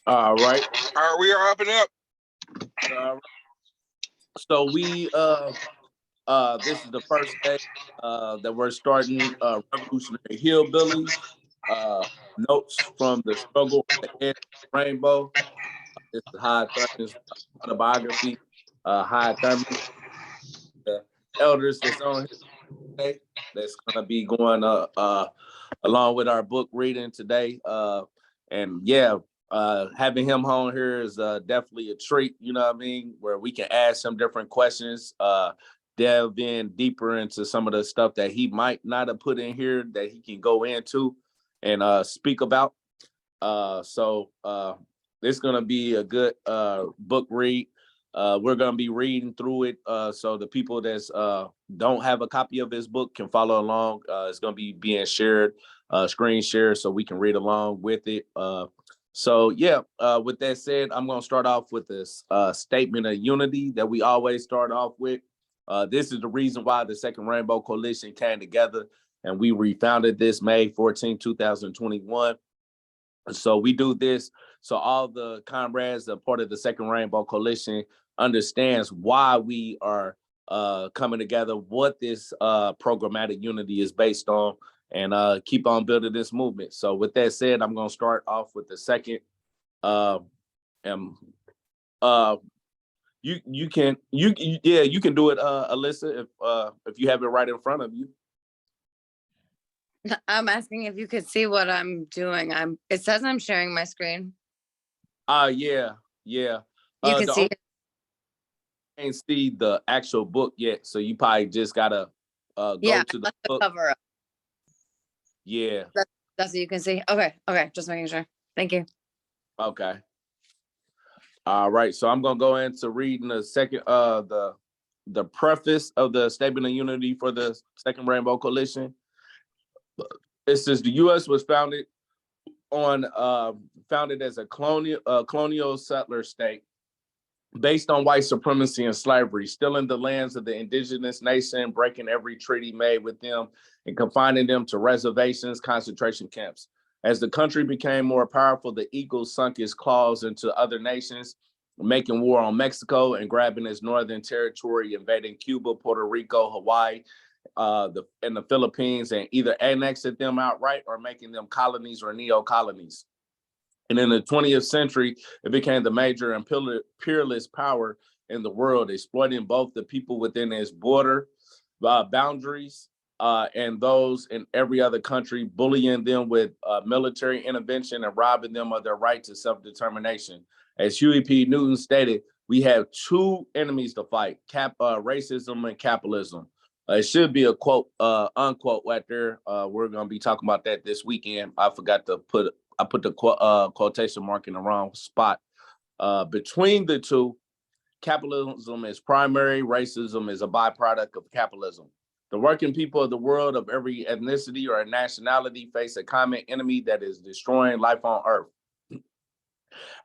All right. All right, we are hopping up. So we this is the first day that we're starting Revolutionary Hillbilly. Notes from the struggle at the edge of the rainbow. This is High Thurman's autobiography. High Thurman, the elders that's on here today, that's gonna be going along with our book reading today. And yeah, having him on here is definitely a treat, you know what I mean, where we can ask some different questions, delve in deeper into some of the stuff that he might not have put in here that he can go into and speak about. So it's gonna be a good book read. We're gonna be reading through it, so the people that's don't have a copy of his book can follow along. It's gonna be being shared, screen shared, so we can read along with it. So yeah, with that said, I'm gonna start off with this statement of unity that we always start off with. This is the reason why the Second Rainbow Coalition came together, and we refounded this May 14, 2021. So we do this so all the comrades that are part of the Second Rainbow Coalition understands why we are coming together, what this programmatic unity is based on, and keep on building this movement. So with that said, I'm going to start off with the second. You can do it, Alyssa, if you have it right in front of you. I'm asking if you could see what I'm doing. It says I'm sharing my screen. Yeah. You can see it. Can't see the actual book yet, so you probably just gotta go to the book. Cover up. Yeah. That's what you can see. Okay, just making sure. Thank you. Okay. All right, so I'm gonna go into reading the second the preface of the Statement of Unity for the Second Rainbow Coalition. It says the U.S. was founded as a colonial settler state based on white supremacy and slavery, stealing the lands of the indigenous nation, breaking every treaty made with them, and confining them to reservations, concentration camps. As the country became more powerful, the eagle sunk its claws into other nations, making war on Mexico and grabbing its northern territory, invading Cuba, Puerto Rico, Hawaii, and the Philippines, and either annexing them outright or making them colonies or neo-colonies. And in the 20th century, it became the major and peerless power in the world, exploiting both the people within its border boundaries and those in every other country, bullying them with military intervention and robbing them of their right to self-determination. As Huey P. Newton stated, we have two enemies to fight, racism and capitalism. It should be a quote, unquote right there. We're going to be talking about that this weekend. I forgot to put the quotation mark in the wrong spot. Between the two, capitalism is primary, racism is a byproduct of capitalism. The working people of the world of every ethnicity or nationality face a common enemy that is destroying life on Earth.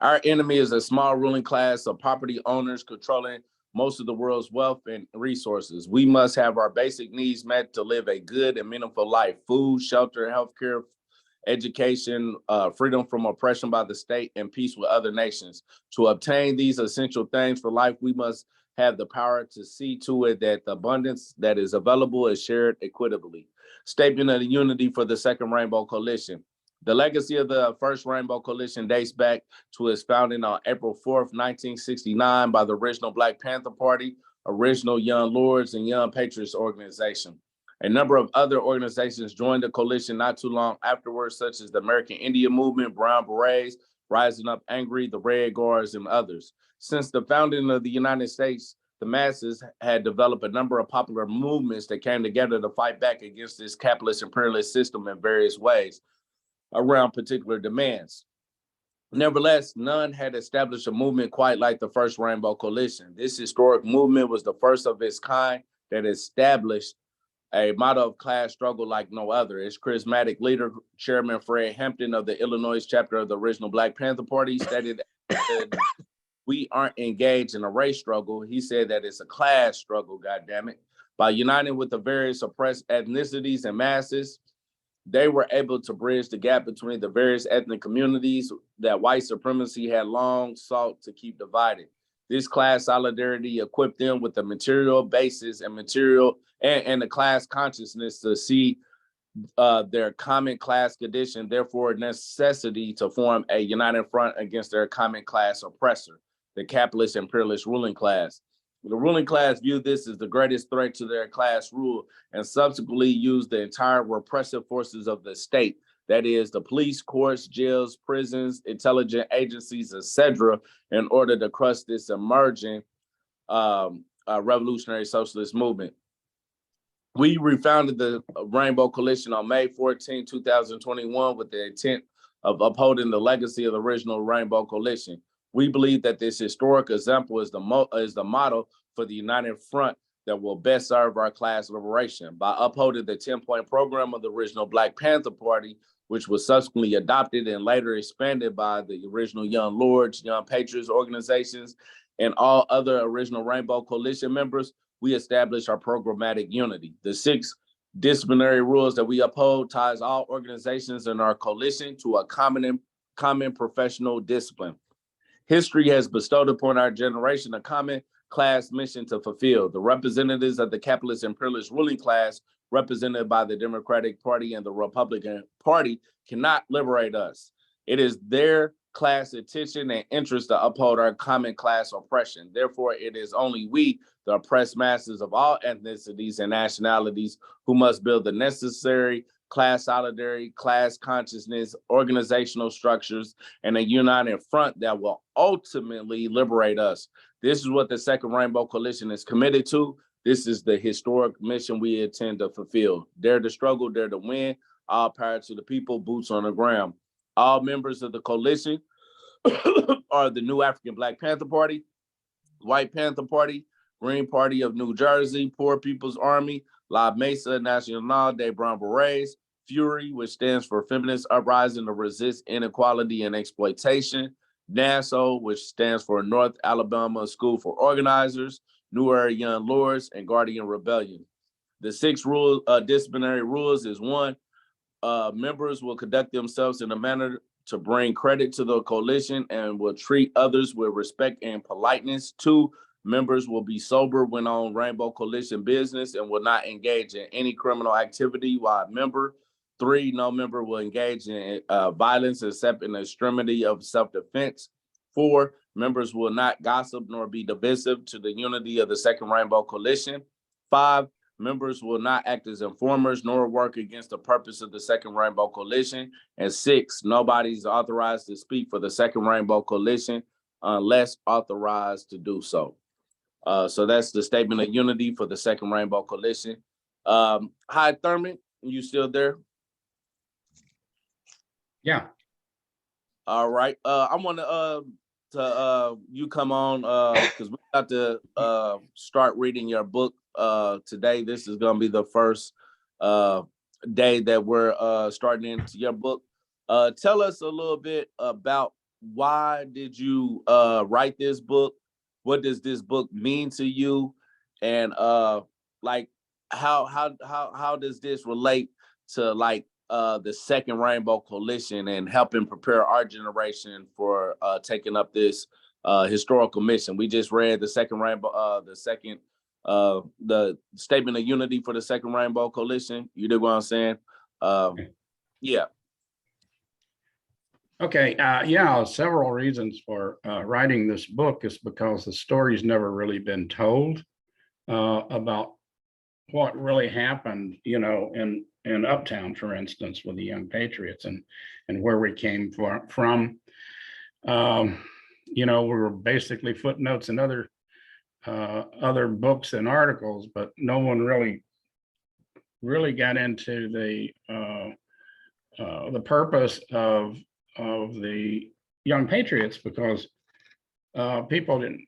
Our enemy is a small ruling class of property owners controlling most of the world's wealth and resources. We must have our basic needs met to live a good and meaningful life: food, shelter, healthcare, education, freedom from oppression by the state, and peace with other nations. To obtain these essential things for life, we must have the power to see to it that the abundance that is available is shared equitably. Statement of the Unity for the Second Rainbow Coalition. The legacy of the First Rainbow Coalition dates back to its founding on April 4th, 1969 by the original Black Panther Party, original Young Lords, and Young Patriots Organization. A number of other organizations joined the coalition not too long afterwards, such as the American Indian Movement, Brown Berets, Rising Up Angry, the Red Guards, and others. Since the founding of the United States, the masses had developed a number of popular movements that came together to fight back against this capitalist imperialist system in various ways around particular demands. Nevertheless, none had established a movement quite like the First Rainbow Coalition. This historic movement was the first of its kind that established a model of class struggle like no other. Its charismatic leader, Chairman Fred Hampton of the Illinois chapter of the original Black Panther Party, stated that we aren't engaged in a race struggle. He said that it's a class struggle, goddammit. By uniting with the various oppressed ethnicities and masses, They were able to bridge the gap between the various ethnic communities that white supremacy had long sought to keep divided. This class solidarity equipped them with the material basis and the class consciousness to see their common class condition, therefore necessity to form a united front against their common class oppressor, the capitalist imperialist ruling class. The ruling class viewed this as the greatest threat to their class rule and subsequently used the entire repressive forces of the state, that is the police, courts, jails, prisons, intelligence agencies, etc., in order to crush this emerging revolutionary socialist movement. We refounded the Rainbow Coalition on May 14, 2021, with the intent of upholding the legacy of the original Rainbow Coalition. We believe that this historic example is the model for the united front that will best serve our class liberation. By upholding the 10-point program of the original Black Panther Party, which was subsequently adopted and later expanded by the original Young Lords, Young Patriots organizations, and all other original Rainbow Coalition members, we establish our programmatic unity. The 6 disciplinary rules that we uphold ties all organizations in our coalition to a common professional discipline. History has bestowed upon our generation a common class mission to fulfill. The representatives of the capitalist imperialist ruling class, represented by the Democratic Party and the Republican Party, cannot liberate us. It is their class intention and interest to uphold our common class oppression. Therefore, it is only we, the oppressed masses of all ethnicities and nationalities, who must build the necessary class solidarity, class consciousness, organizational structures, and a united front that will ultimately liberate us. This is what the Second Rainbow Coalition is committed to. This is the historic mission we intend to fulfill. Dare to struggle, dare to win. All power to the people, boots on the ground. All members of the coalition are the New African Black Panther Party, White Panther Party, Green Party of New Jersey, Poor People's Army, La Mesa Nacional de Brown Berets, Fury, which stands for Feminist Uprising to Resist Inequality and Exploitation, NASO, which stands for North Alabama School for Organizers, New Era Young Lords, and Guardian Rebellion. The 6 disciplinary rules is 1, members will conduct themselves in a manner to bring credit to the coalition and will treat others with respect and politeness. 2, members will be sober when on Rainbow Coalition business and will not engage in any criminal activity while a member. 3, no member will engage in violence except in the extremity of self-defense. 4, members will not gossip nor be divisive to the unity of the Second Rainbow Coalition. 5, members will not act as informers nor work against the purpose of the Second Rainbow Coalition. And 6, nobody's authorized to speak for the Second Rainbow Coalition unless authorized to do so. So that's the statement of unity for the Second Rainbow Coalition. Hi, Thurman, you still there? Yeah. All right. I want to you come on because we got to start reading your book today. This is going to be the first day that we're starting into your book. Tell us a little bit about why did you write this book? What does this book mean to you? And like how does this relate to like the Second Rainbow Coalition and helping prepare our generation for taking up this historical mission? We just read the Second Rainbow, the Statement of Unity for the Second Rainbow Coalition. You dig what I'm saying? Yeah. Okay. Yeah, several reasons for writing this book is because the story's never really been told about what really happened, you know, in Uptown, for instance, with the Young Patriots and where we came from. You know, we were basically footnotes in other books and articles, but no one really got into the purpose of the Young Patriots because a lot of people didn't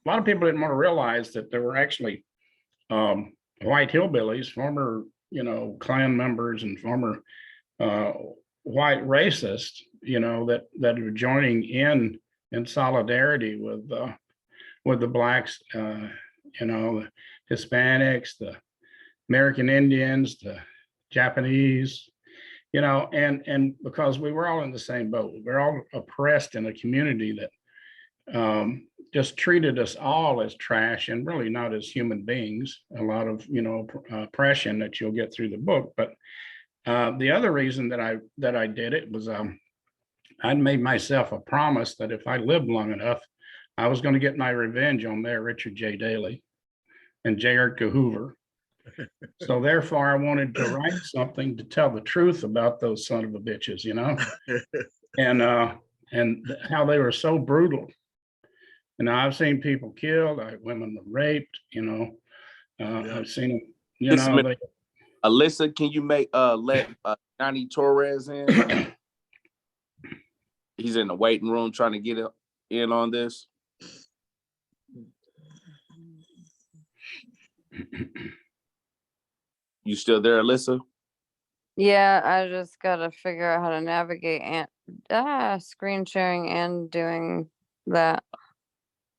want to realize that there were actually white hillbillies, former, you know, Klan members and former white racists, you know, that are joining in solidarity with the blacks, you know, the Hispanics, the American Indians, the Japanese, and because we were all in the same boat, we were all oppressed in a community that just treated us all as trash and really not as human beings. A lot of, oppression that you'll get through the book. But the other reason that I did it was I'd made myself a promise that if I lived long enough, I was going to get my revenge on Mayor Richard J. Daley and J. Edgar Hoover. So therefore, I wanted to write something to tell the truth about those son of a bitches, and how they were so brutal. And I've seen people killed, women were raped, I've seen them, Alyssa, can you let Johnny Torres in? He's in the waiting room trying to get in on this. You still there, Alyssa? Yeah, I just gotta figure out how to navigate and screen sharing and doing that.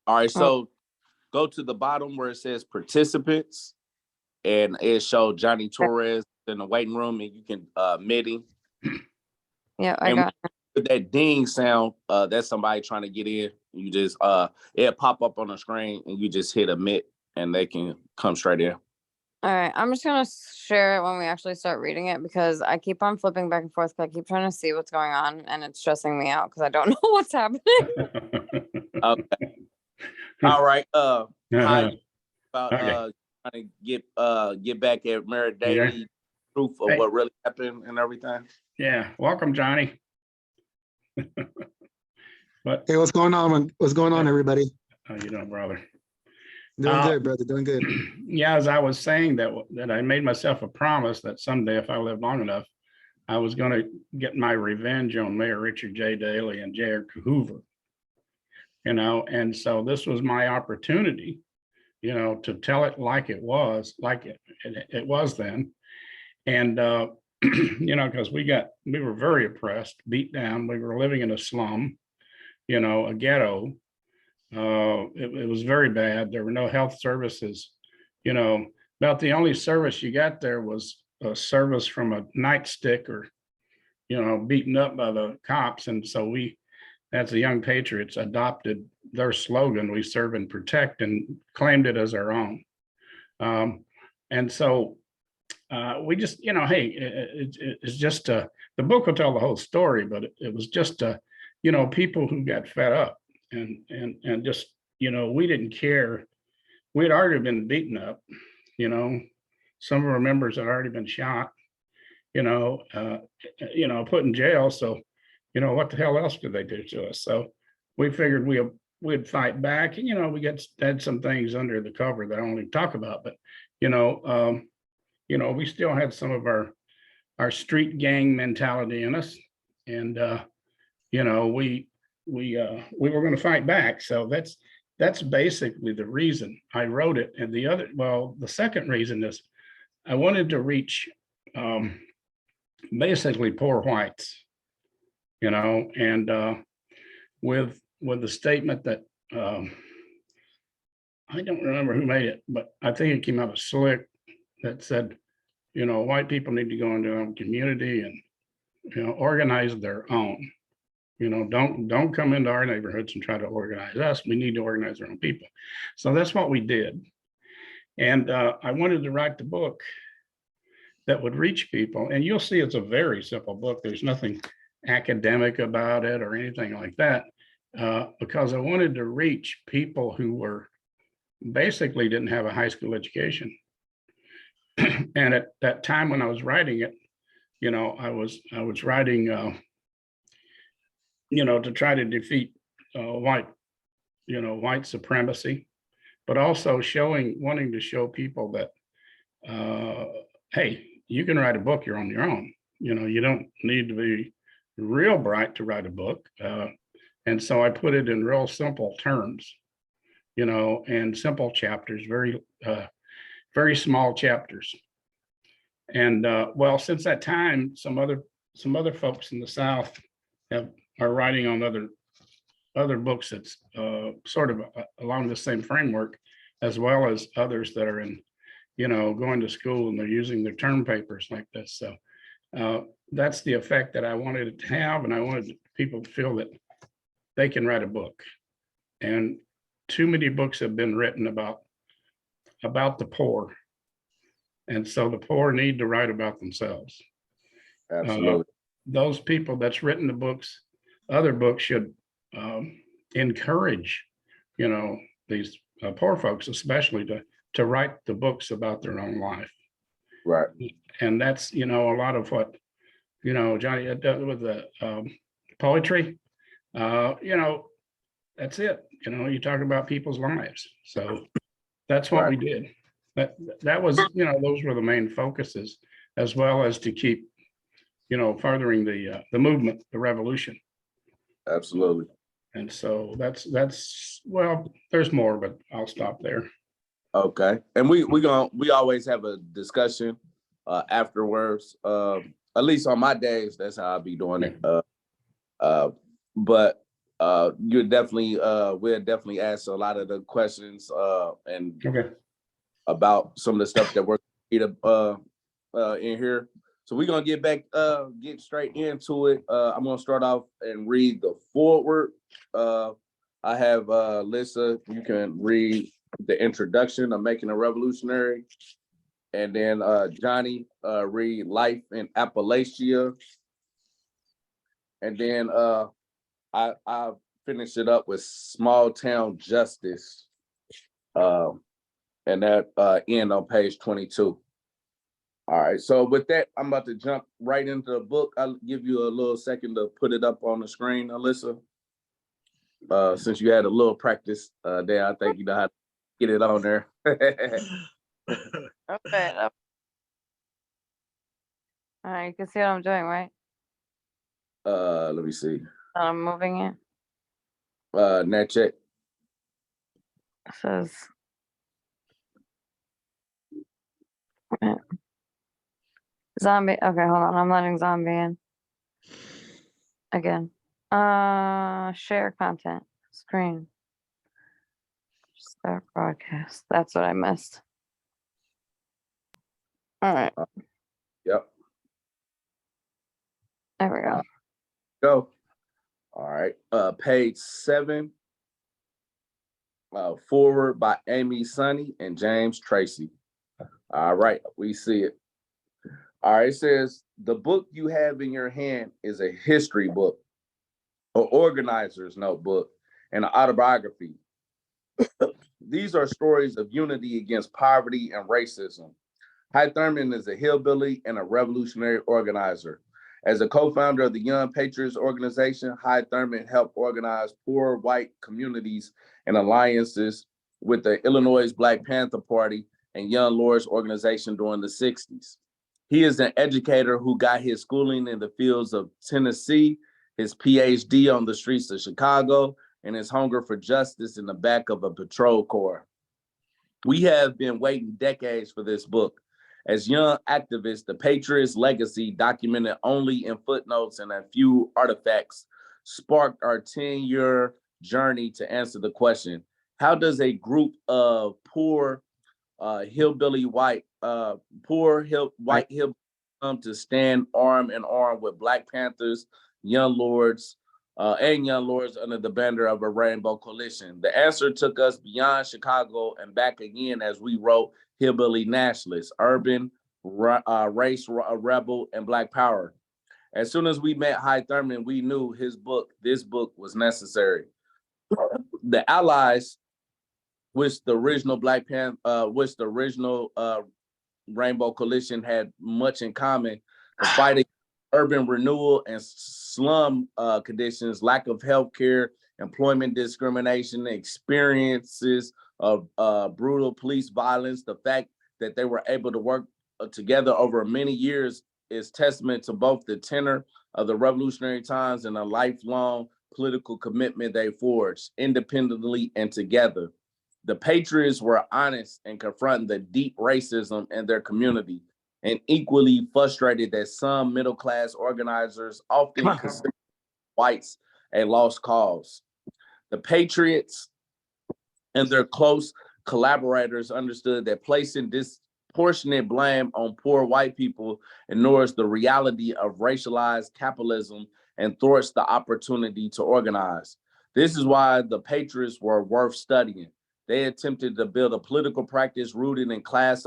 All right, so go to the bottom where it says participants, and it shows Johnny Torres in the waiting room, and you can mid him. Yeah, I got it. With that ding sound, that's somebody trying to get in. You just it'll pop up on the screen, and you just hit admit, and they can come straight in. All right, I'm just gonna share it when we actually start reading it because I keep on flipping back and forth. 'Cause I keep trying to see what's going on, and it's stressing me out because I don't know what's happening. Okay. All right. How Okay. about trying to get back at Merritt Daily, proof of what really happened and everything? Yeah, welcome, Johnny. But Hey, what's going on? What's going on, everybody? how you doing, brother? Doing good, brother. Doing good. Yeah, as I was saying that I made myself a promise that someday, if I live long enough, I was going to get my revenge on Mayor Richard J. Daley and J. Edgar Hoover. And so this was my opportunity, to tell it like it was, like it was then. And because we were very oppressed, beat down. We were living in a slum, a ghetto. It was very bad. There were no health services. About the only service you got there was a service from a nightstick or, beaten up by the cops. And so we, as the Young Patriots, adopted their slogan, "We serve and protect," and claimed it as our own. And so we just, hey, it's just the book will tell the whole story, but it was just people who got fed up and just, we didn't care. We had already been beaten up, some of our members had already been shot, put in jail. So, what the hell else did they do to us? So we figured we'd fight back, and, we had some things under the cover that I won't even talk about, but, we still had some of our street gang mentality in us. And, we were going to fight back. So that's basically the reason I wrote it. And the second reason is I wanted to reach basically poor whites, and with the statement that I don't remember who made it, but I think it came out of Slick that said, white people need to go into their own community and, organize their own. Don't come into our neighborhoods and try to organize us. We need to organize our own people. So that's what we did. And I wanted to write the book that would reach people. And you'll see it's a very simple book. There's nothing academic about it or anything like that, because I wanted to reach people who were basically didn't have a high school education. And at that time when I was writing it, I was writing, to try to defeat white supremacy, but also wanting to show people that, hey, you can write a book, you're on your own. You don't need to be real bright to write a book. And so I put it in real simple terms, and simple chapters, very small chapters. And since that time, some other folks in the South are writing on other books that's sort of along the same framework, as well as others that are in, going to school and they're using their term papers like this. So That's the effect that I wanted it to have, and I wanted people to feel that they can write a book. And too many books have been written about the poor. And so the poor need to write about themselves. Absolutely. Those people that's written the books, other books should encourage, these poor folks, especially to write the books about their own life. Right. And that's, a lot of what, Johnny had done with the poetry. That's it. You talk about people's lives. So that's what we did. That was, those were the main focuses, as well as to keep, furthering the movement, the revolution. Absolutely. And so that's well, there's more, but I'll stop there. Okay. And we always have a discussion afterwards. At least on my days, that's how I'll be doing it. But you definitely we'll definitely ask a lot of the questions and about some of the stuff that we're in here. So we're gonna get straight into it. I'm gonna start off and read the foreword. I have Lisa, you can read the introduction of Making a Revolutionary. And then Johnny, read Life in Appalachia. And then I finish it up with Small Town Justice. And that end on page 22. All right, so with that, I'm about to jump right into the book. I'll give you a little second to put it up on the screen, Alyssa. Since you had a little practice there, I think you know how to get it on there. Okay. All right, you can see what I'm doing, right? Let me see. I'm moving it. Net check. It says zombie. Okay, hold on. I'm letting zombie in again. Share content screen. Start broadcast. That's what I missed. All right, Yep. there we go. Go. All right. Page 7. Forward by Amy Sonny and James Tracy. All right, we see it. All right, it says, the book you have in your hand is a history book, an organizer's notebook, and an autobiography. These are stories of unity against poverty and racism. Thurman is a hillbilly and a revolutionary organizer. As a co-founder of the Young Patriots organization, Thurman helped organize poor white communities and alliances with the Illinois Black Panther Party and Young Lords organization during the 60s. He is an educator who got his schooling in the fields of Tennessee, his PhD on the streets of Chicago, and his hunger for justice in the back of a patrol car. We have been waiting decades for this book. As young activists, the Patriots' legacy, documented only in footnotes and a few artifacts, sparked our 10-year journey to answer the question, how does a group of poor hillbilly white hillbilly come to stand arm in arm with Black Panthers, Young Lords, and Young Lords under the banner of a Rainbow Coalition? The answer took us beyond Chicago and back again as we wrote Hillbilly Nationalists, Urban, Race Rebel, and Black Power. As soon as we met Thurman, we knew this book was necessary. The allies, which the original Rainbow Coalition had much in common, the fighting urban renewal and slum conditions, lack of health care, employment discrimination, experiences of brutal police violence. The fact that they were able to work together over many years is testament to both the tenor of the revolutionary times and a lifelong political commitment they forged independently and together. The Patriots were honest in confronting the deep racism in their community, and equally frustrated that some middle-class organizers often consider whites a lost cause. The Patriots and their close collaborators understood that placing disproportionate blame on poor white people ignores the reality of racialized capitalism and thwarts the opportunity to organize. This is why the Patriots were worth studying. They attempted to build a political practice rooted in class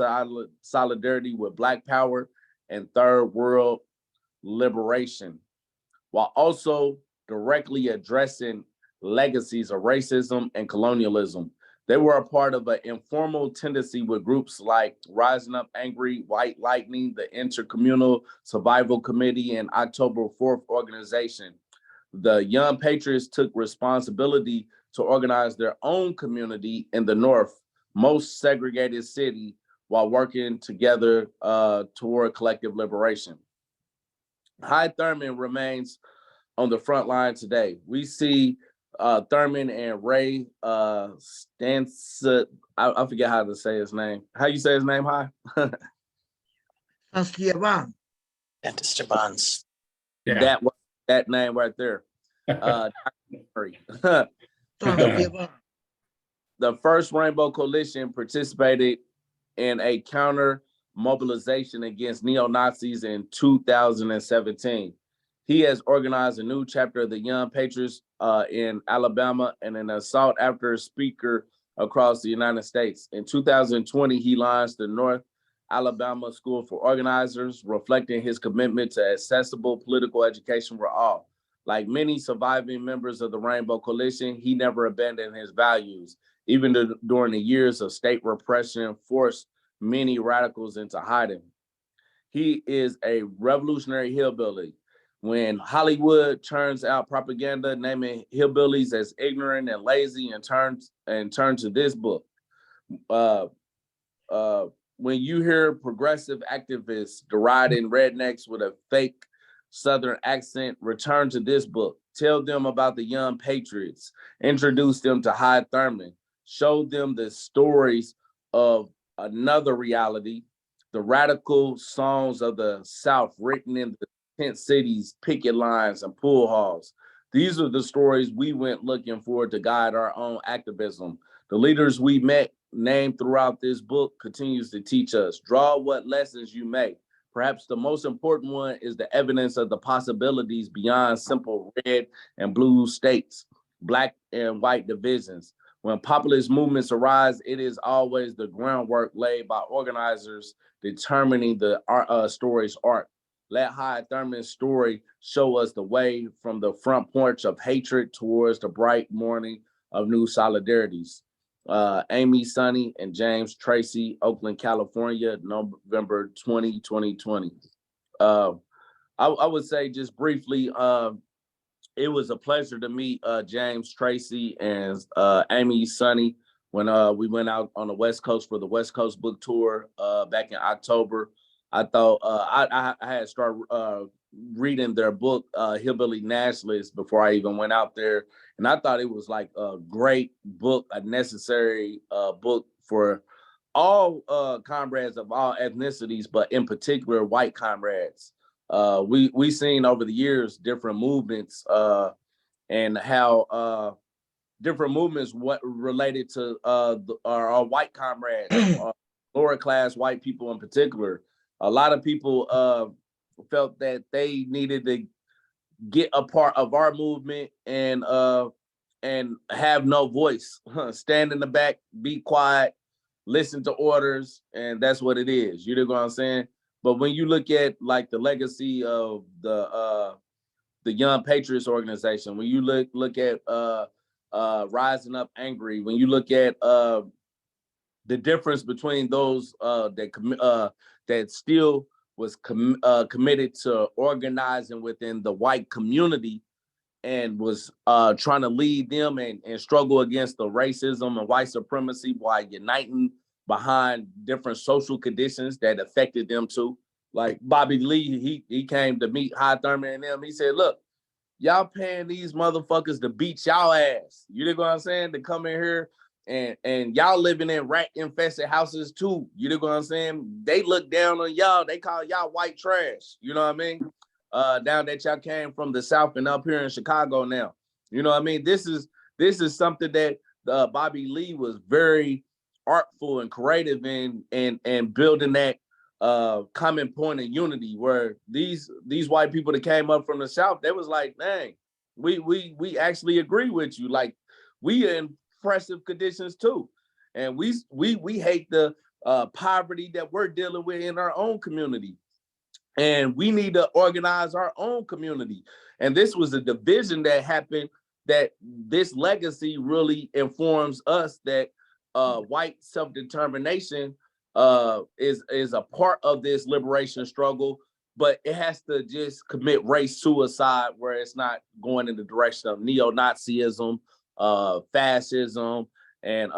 solidarity with Black power and third world liberation, while also directly addressing legacies of racism and colonialism. They were a part of an informal tendency with groups like Rising Up Angry, White Lightning, the Intercommunal Survival Committee, and October 4th organization. The Young Patriots took responsibility to organize their own community in the North, most segregated city, while working together toward collective liberation. High Thurman remains on the front line today. We see Thurman and Ray Stansett. I forget how to say his name. How you say his name, High? Esteban. Yeah. That name right there. The first Rainbow Coalition participated in a counter mobilization against neo-Nazis in 2017. He has organized a new chapter of the Young Patriots in Alabama and an assault after speaker across the United States. In 2020, he launched the North Alabama School for Organizers, reflecting his commitment to accessible political education for all. Like many surviving members of the Rainbow Coalition, he never abandoned his values, even during the years of state repression forced many radicals into hiding. He is a revolutionary hillbilly. When Hollywood turns out propaganda naming hillbillies as ignorant and lazy and turn to this book. When you hear progressive activists deriding rednecks with a fake Southern accent, return to this book. Tell them about the Young Patriots. Introduce them to High Thurman. Show them the stories of another reality, the radical songs of the South written in the tent cities, picket lines, and pool halls. These are the stories we went looking for to guide our own activism. The leaders we met, named throughout this book, continues to teach us. Draw what lessons you may. Perhaps the most important one is the evidence of the possibilities beyond simple red and blue states, Black and white divisions. When populist movements arise, it is always the groundwork laid by organizers determining the story's arc. Let High Thurman's story show us the way from the front porch of hatred towards the bright morning of new solidarities. Amy, Sonny, and James Tracy, Oakland, California, November 20, 2020. I would say just briefly, it was a pleasure to meet James Tracy and Amy, Sonny when we went out on the West Coast for the West Coast book tour back in October. I thought I had started reading their book, Hillbilly Nationalists, before I even went out there. And I thought it was like a great book, a necessary book for all comrades of all ethnicities, but in particular, white comrades. We seen over the years different movements and how different movements what related to our white comrades, lower class white people in particular. A lot of people felt that they needed to get a part of our movement and have no voice, stand in the back, be quiet, listen to orders, and that's what it is. You know what I'm saying? But when you look at like the legacy of the Young Patriots organization, when you look at Rising Up Angry, when you look at the difference between those that still was committed to organizing within the white community and was trying to lead them and struggle against the racism and white supremacy while uniting behind different social conditions that affected them too. Like Bobby Lee, he came to meet High Thurman and them. He said, look, y'all paying these motherfuckers to beat y'all ass. You know what I'm saying? To come in here and y'all living in rat infested houses too. You know what I'm saying? They look down on y'all. They call y'all white trash. You know what I mean? Now that y'all came from the South and up here in Chicago now. You know what I mean? This is something that Bobby Lee was very artful and creative in building that common point of unity, where these white people that came up from the South, they was like, dang, we actually agree with you. Like, we in oppressive conditions too. And we hate the poverty that we're dealing with in our own community. And we need to organize our own community. And this was a division that happened, that this legacy really informs us that white self-determination is a part of this liberation struggle, but it has to just commit race suicide, where it's not going in the direction of neo-Nazism, fascism, and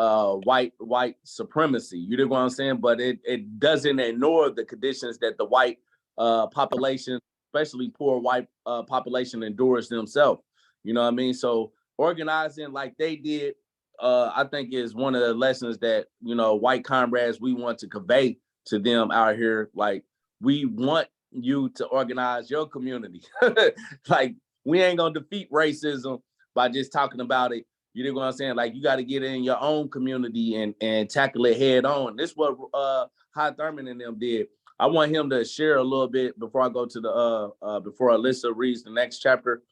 white supremacy. You know what I'm saying? But it doesn't ignore the conditions that the white population, especially poor white population, endures themselves. You know what I mean? So organizing like they did, I think is one of the lessons that, you know, white comrades, we want to convey to them out here. Like, we want you to organize your community. Like, we ain't gonna defeat racism by just talking about it. You know what I'm saying? Like, you got to get in your own community and tackle it head on. This is what Thurman and them did. I want him to share a little bit before I go to the before Alyssa reads the next chapter.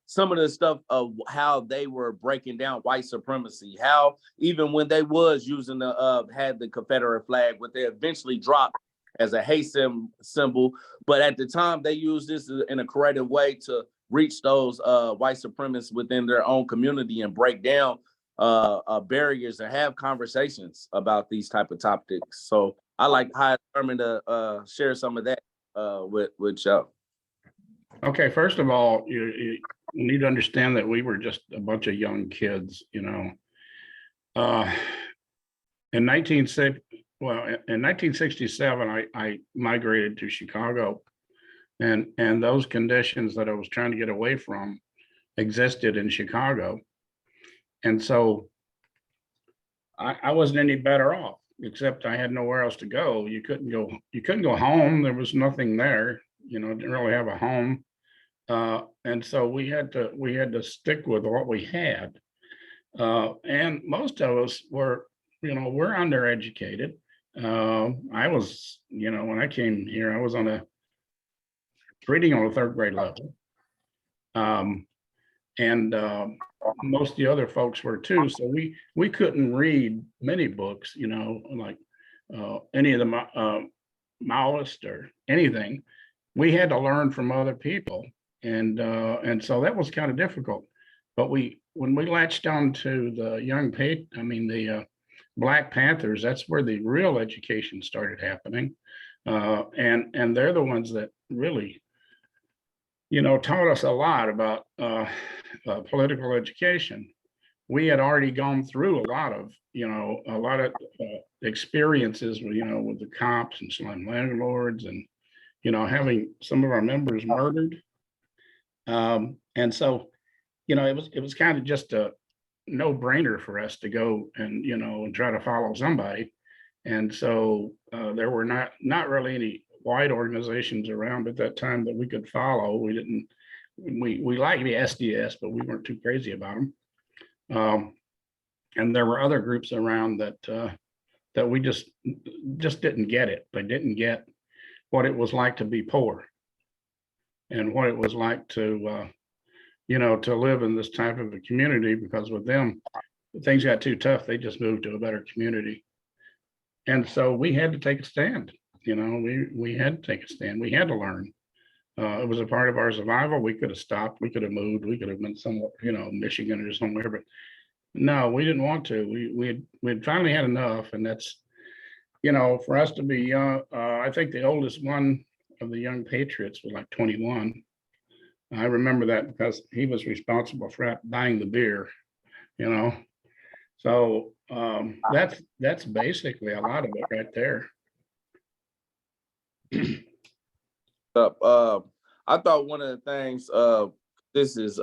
Some of the stuff of how they were breaking down white supremacy, how even when they was using had the Confederate flag, what they eventually dropped as a hate symbol, but at the time they used this in a creative way to reach those white supremacists within their own community and break down barriers and have conversations about these type of topics. So I like High Thurman to share some of that with y'all. Okay, first of all, you need to understand that we were just a bunch of young kids, you know. In 1967, I migrated to Chicago, and those conditions that I was trying to get away from existed in Chicago. And so I wasn't any better off, except I had nowhere else to go. You couldn't go home. There was nothing there, you know, didn't really have a home. And so we had to stick with what we had. And most of us were, you know, we're undereducated. I was, you know, when I came here, I was reading on a third grade level. And most of the other folks were too. So we couldn't read many books, you know, like any of the Maoist or anything. We had to learn from other people. And so that was kind of difficult. But when we latched on to the Black Panthers, that's where the real education started happening. And they're the ones that really, you know, taught us a lot about political education. We had already gone through a lot of experiences with, you know, with the cops and slum landlords and, you know, having some of our members murdered. And so, you know, it was kind of just a no-brainer for us to go and, you know, and try to follow somebody. And so there were not really any white organizations around at that time that we could follow. We liked the SDS, but we weren't too crazy about them. And there were other groups around that we just didn't get it. They didn't get what it was like to be poor and what it was like to, you know, to live in this type of a community, because with them, things got too tough. They just moved to a better community. And so we had to take a stand. You know, we had to take a stand. We had to learn. It was a part of our survival. We could have stopped. We could have moved. We could have been somewhere, you know, Michigan or somewhere. But no, we didn't want to. We'd finally had enough. And that's, you know, for us to be young. I think the oldest one of the young patriots was like 21. I remember that because he was responsible for buying the beer, you know. So that's basically a lot of it right there. I thought one of the things, this is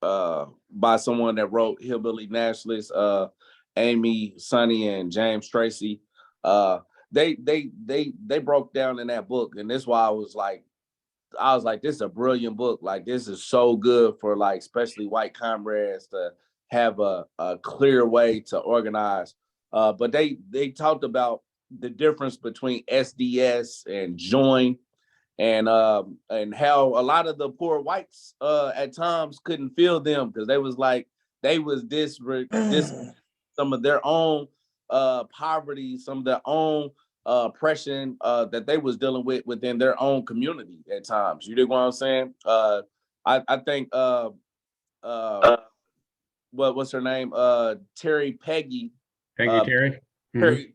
by someone that wrote Hillbilly Nationalists, Amy, Sonny, and James Tracy. They broke down in that book, and this is why I was like, this is a brilliant book. Like, this is so good for, like, especially white comrades to have a clear way to organize. But they talked about the difference between SDS and join, and how a lot of the poor whites at times couldn't feel them because they was like they was this some of their own poverty, some of their own oppression that they was dealing with within their own community at times. You dig what I'm saying? I think what's her name? Peggy Peggy uh, Terry. Mhm. Terry,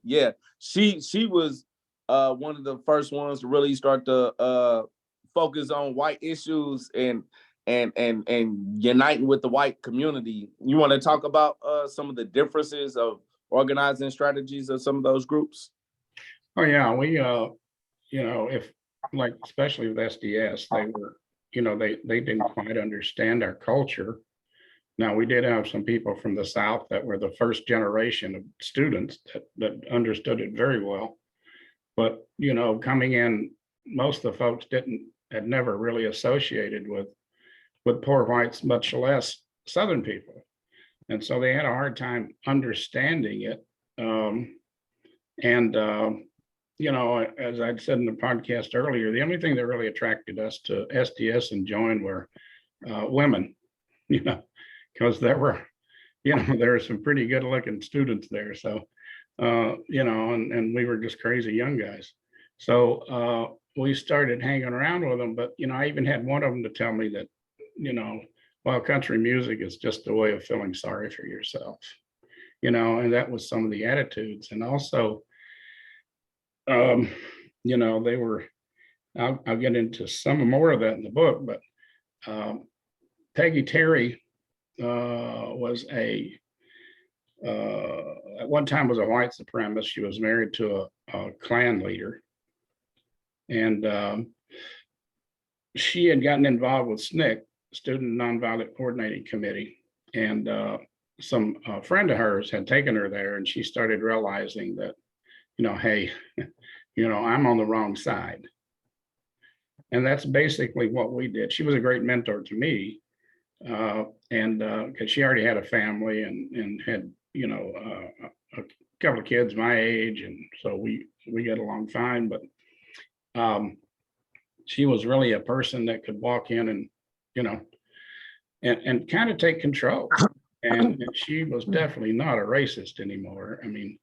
yeah, she was one of the first ones to really start to focus on white issues and uniting with the white community. You want to talk about some of the differences of organizing strategies of some of those groups? Oh yeah, we if like especially with SDS, they were, they didn't quite understand our culture. Now, we did have some people from the South that were the first generation of students that understood it very well. But, coming in, most of the folks had never really associated with poor whites, much less Southern people. And so they had a hard time understanding it. As I'd said in the podcast earlier, the only thing that really attracted us to SDS and join were women, because there were some pretty good looking students there. So, and we were just crazy young guys. So we started hanging around with them. But, I even had one of them to tell me that, while country music is just a way of feeling sorry for yourself, and that was some of the attitudes. And also, they were, I'll get into some more of that in the book, but Peggy Terry was at one time was a white supremacist. She was married to a Klan leader, and she had gotten involved with SNCC, Student Nonviolent Coordinating Committee, and some friend of hers had taken her there, and she started realizing that, hey, I'm on the wrong side. And that's basically what we did. She was a great mentor to me, and because she already had a family and had, a couple of kids my age, and so we get along fine. But she was really a person that could walk in and, and kind of take control. And she was definitely not a racist anymore. I mean,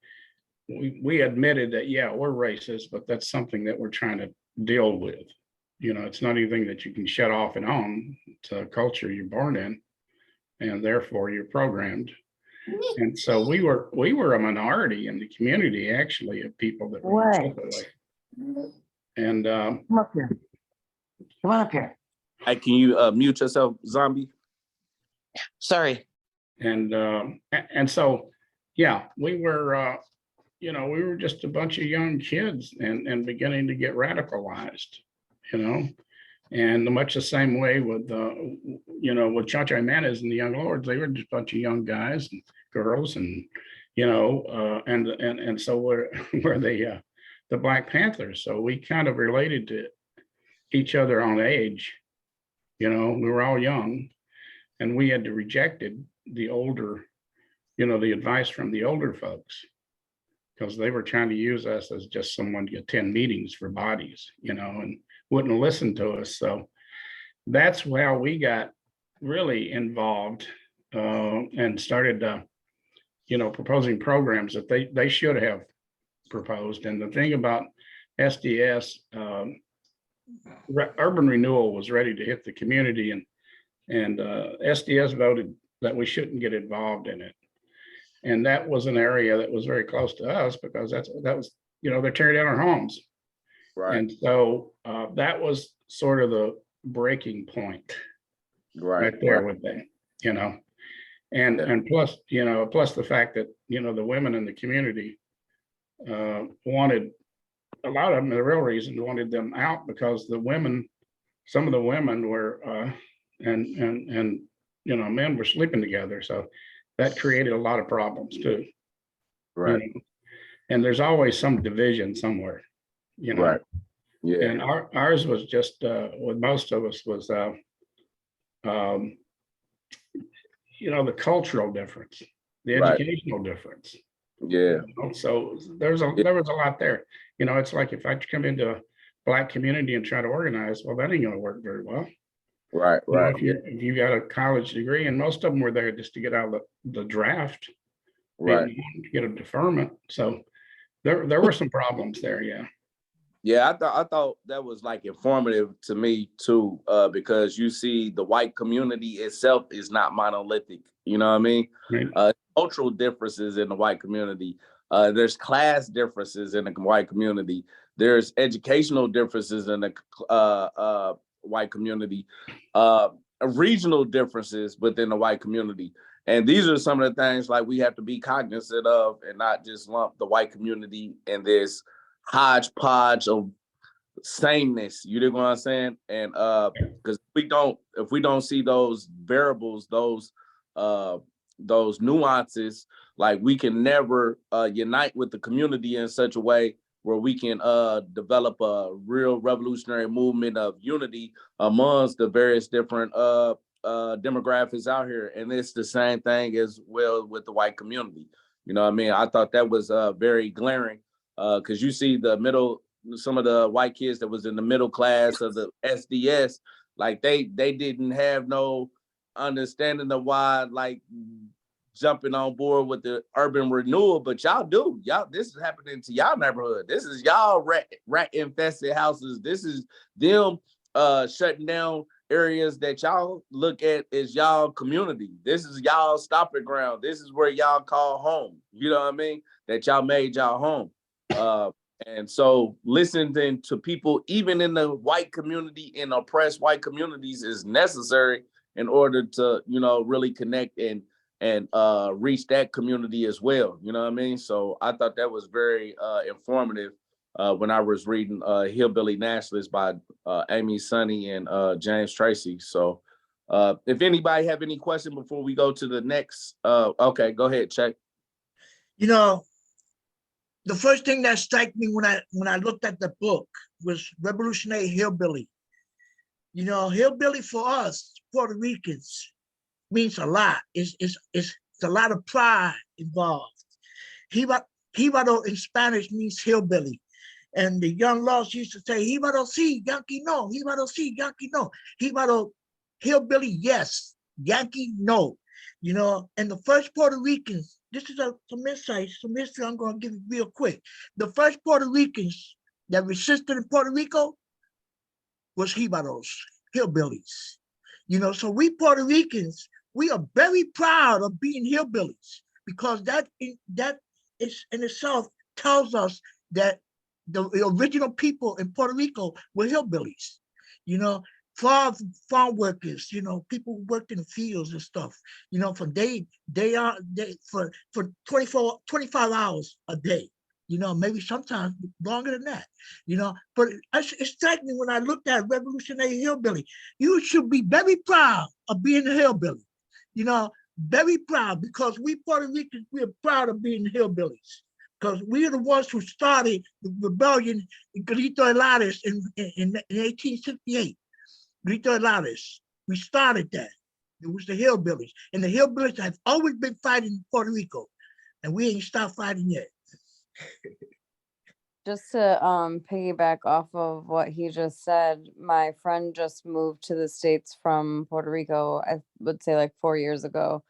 we admitted that, yeah, we're racist, but that's something that we're trying to deal with. It's not anything that you can shut off and on. It's a culture you're born in, and therefore you're programmed. And so we were a minority in the community, actually, of people that were that way. And Come up here. Come on up here. Hey, can you mute yourself, Zombie? Sorry. And so, yeah, we were just a bunch of young kids and beginning to get radicalized, and much the same way with, with Chacha Jimenez and the Young Lords. They were just a bunch of young guys and girls, and, and so we're the Black Panthers. So we kind of related to each other on age. We were all young, and we had to rejected the older, the advice from the older folks, because they were trying to use us as just someone to attend meetings for bodies, and wouldn't listen to us. So that's how we got really involved and started, proposing programs that they should have proposed. And the thing about SDS, urban renewal was ready to hit the community, and SDS voted that we shouldn't get involved in it. And that was an area that was very close to us, because that was, they're tearing down our homes. Right. And so that was sort of the breaking point right there with them, and plus the fact that, the women in the community wanted, a lot of them, the real reason wanted them out, because some of the women were, and men were sleeping together. So that created a lot of problems too. Right. And there's always some division somewhere, Right. Yeah. And ours was just, with most of us was, the cultural difference, the educational difference. Yeah. So there was a lot there. It's like if I come into a Black community and try to organize, well, that ain't gonna work very well. Right. Right. Yeah. If you got a college degree, and most of them were there just to get out of the draft, Right. to get a deferment. So there were some problems there. Yeah. Yeah, I thought that was like informative to me too, because you see the white community itself is not monolithic. You know what I mean? Right. Cultural differences in the white community. There's class differences in the white community. There's educational differences in the white community. Regional differences within the white community. And these are some of the things like we have to be cognizant of and not just lump the white community in this hodgepodge of sameness. You know what I'm saying? And because if we don't see those variables, those nuances, like we can never unite with the community in such a way where we can develop a real revolutionary movement of unity amongst the various different demographics out here. And it's the same thing as well with the white community. You know what I mean? I thought that was very glaring. Because you see some of the white kids that was in the middle class of the SDS, like they didn't have no understanding of why, like jumping on board with the urban renewal, but y'all do. Y'all, this is happening to y'all neighborhood. This is y'all rat infested houses. This is them shutting down areas that y'all look at as y'all community. This is y'all stopping ground. This is where y'all call home. You know what I mean? That y'all made y'all home. And so listening to people, even in the white community, in oppressed white communities, is necessary in order to, really connect and reach that community as well. You know what I mean? So I thought that was very informative when I was reading Hillbilly Nationalist by Amy Sunny and James Tracy. So if anybody have any question before we go to the next, okay, go ahead, check. The first thing that struck me when I looked at the book was Revolutionary Hillbilly. Hillbilly for us Puerto Ricans means a lot. It's a lot of pride involved. Jibaro in Spanish means hillbilly. And the young laws used to say, Jibaro sí, Yankee no, Jibaro sí, Yankee no. Jibaro, hillbilly, yes, Yankee no. And the first Puerto Ricans, this is some insight, some history I'm going to give you real quick. The first Puerto Ricans that resisted in Puerto Rico was Jibaros, hillbillies. So we Puerto Ricans, we are very proud of being hillbillies because that is in itself tells us that the original people in Puerto Rico were hillbillies. Farm workers, people who worked in the fields and stuff, for for 25 hours a day, maybe sometimes longer than that, but it struck me when I looked at Revolutionary Hillbilly. You should be very proud of being a hillbilly, very proud, because we Puerto Ricans, we are proud of being hillbillies. Because we are the ones who started the rebellion in Grito Helares in 1868. Grito Helares. We started that. It was the hillbillies. And the hillbillies have always been fighting in Puerto Rico. And we ain't stopped fighting yet. Just to piggyback off of what he just said, my friend just moved to the States from Puerto Rico, I would say like 4 years ago.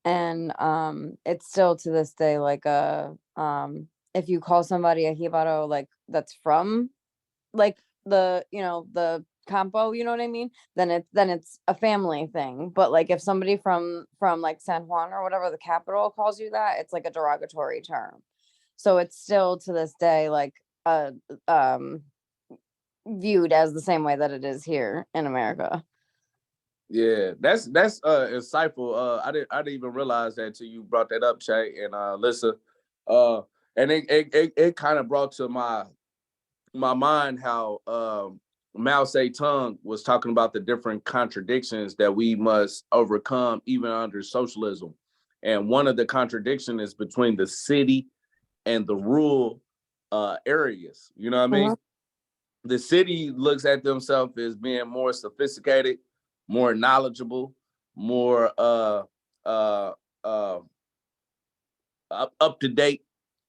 And it's still to this day like if you call somebody a jibaro, like that's from like the the campo, you know what I mean, then it's a family thing. But like if somebody from like San Juan or whatever, the capital, calls you that, it's like a derogatory term. So it's still to this day like viewed as the same way that it is here in America. Yeah, that's insightful. I didn't even realize that until you brought that up, Che and Lissa. And it kind of brought to my mind how Mao Zedong was talking about the different contradictions that we must overcome even under socialism. And one of the contradictions is between the city and the rural areas. You know what I mean? The city looks at themselves as being more sophisticated, more knowledgeable, more up to date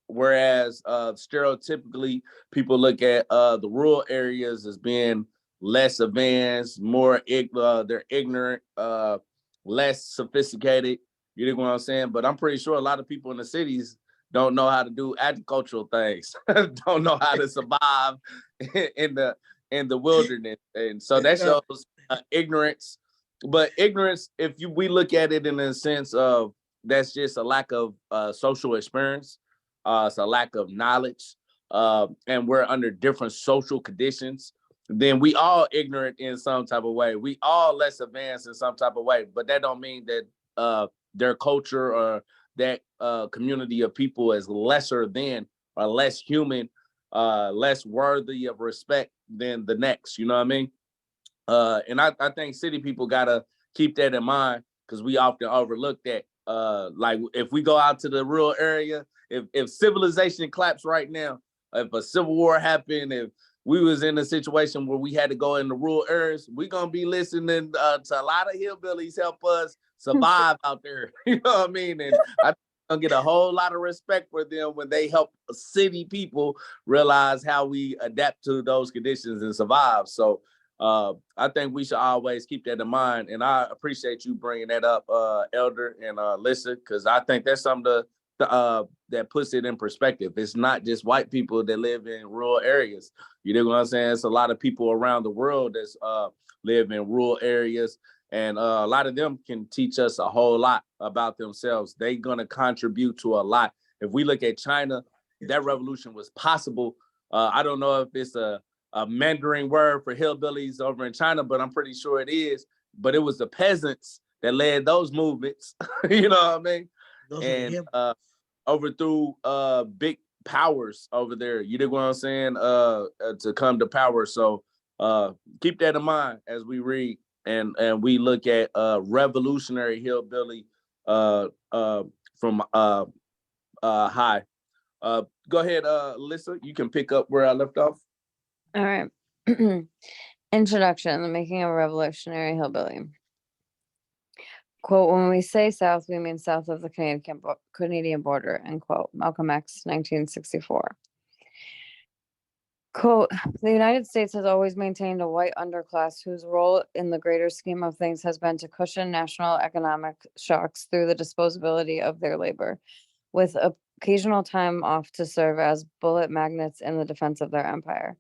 whereas stereotypically people look at the rural areas as being less advanced, they're ignorant, less sophisticated. You know what I'm saying? But I'm pretty sure a lot of people in the cities don't know how to do agricultural things, don't know how to survive in the wilderness, and so that shows ignorance. But ignorance, we look at it in a sense of that's just a lack of social experience, it's a lack of knowledge, and we're under different social conditions. Then we all ignorant in some type of way. We all less advanced in some type of way, but that don't mean that their culture or that community of people is lesser than or less human, less worthy of respect than the next. You know what I mean? And I think city people gotta keep that in mind because we often overlook that. Like if we go out to the rural area, if civilization collapsed right now, if a civil war happened, if we was in a situation where we had to go in the rural areas, we're gonna be listening to a lot of hillbillies help us survive out there. You know what I mean? And I gonna get a whole lot of respect for them when they help city people realize how we adapt to those conditions and survive. So I think we should always keep that in mind. And I appreciate you bringing that up, Elder and Lissa, because I think that's something that puts it in perspective. It's not just white people that live in rural areas. You know what I'm saying? It's a lot of people around the world that's live in rural areas. And a lot of them can teach us a whole lot about themselves. They're going to contribute to a lot. If we look at China, that revolution was possible. I don't know if it's a Mandarin word for hillbillies over in China, but I'm pretty sure it is. But it was the peasants that led those movements. You know what I mean? And overthrew big powers over there. You know what I'm saying? To come to power. So keep that in mind as we read and we look at revolutionary hillbilly from High. Go ahead, Alyssa. You can pick up where I left off. All right. Introduction, the making of a revolutionary hillbilly. Quote, when we say south, we mean south of the Canadian border, end quote. Malcolm X, 1964. Quote, the United States has always maintained a white underclass whose role in the greater scheme of things has been to cushion national economic shocks through the disposability of their labor, with occasional time off to serve as bullet magnets in the defense of their empire.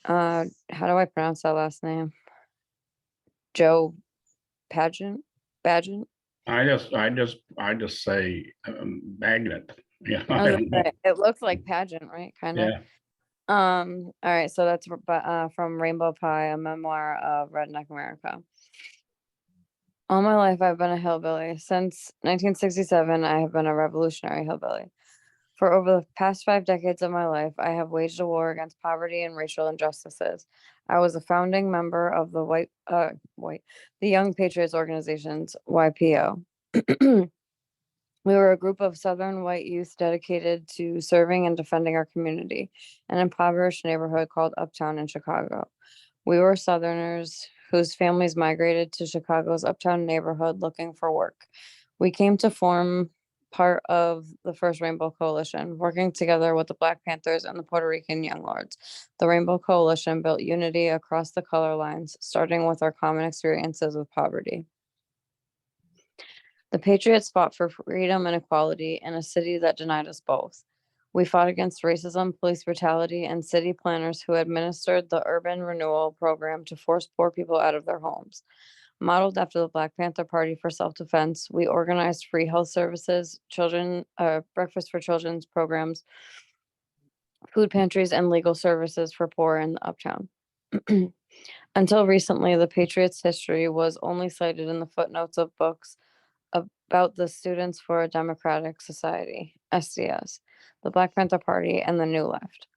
How do I pronounce that last name? Joe Pageant? I just say magnet. Yeah. I was gonna say, it looks like pageant, right? Kind of. Yeah. All right, so that's from Rainbow Pie, a memoir of Redneck America. All my life, I've been a hillbilly. Since 1967, I have been a revolutionary hillbilly. For over the past 5 decades of my life, I have waged a war against poverty and racial injustices. I was a founding member of the the Young Patriots Organization's YPO. We were a group of Southern white youth dedicated to serving and defending our community, an impoverished neighborhood called Uptown in Chicago. We were Southerners whose families migrated to Chicago's Uptown neighborhood looking for work. We came to form part of the first Rainbow Coalition, working together with the Black Panthers and the Puerto Rican Young Lords. The Rainbow Coalition built unity across the color lines, starting with our common experiences with poverty. The Patriots fought for freedom and equality in a city that denied us both. We fought against racism, police brutality, and city planners who administered the urban renewal program to force poor people out of their homes. Modeled after the Black Panther Party for self-defense, we organized free health services, breakfast for children's programs, food pantries, and legal services for poor in the Uptown. Until recently, the Patriots' history was only cited in the footnotes of books about the Students for a Democratic Society, SDS, the Black Panther Party, and the New Left.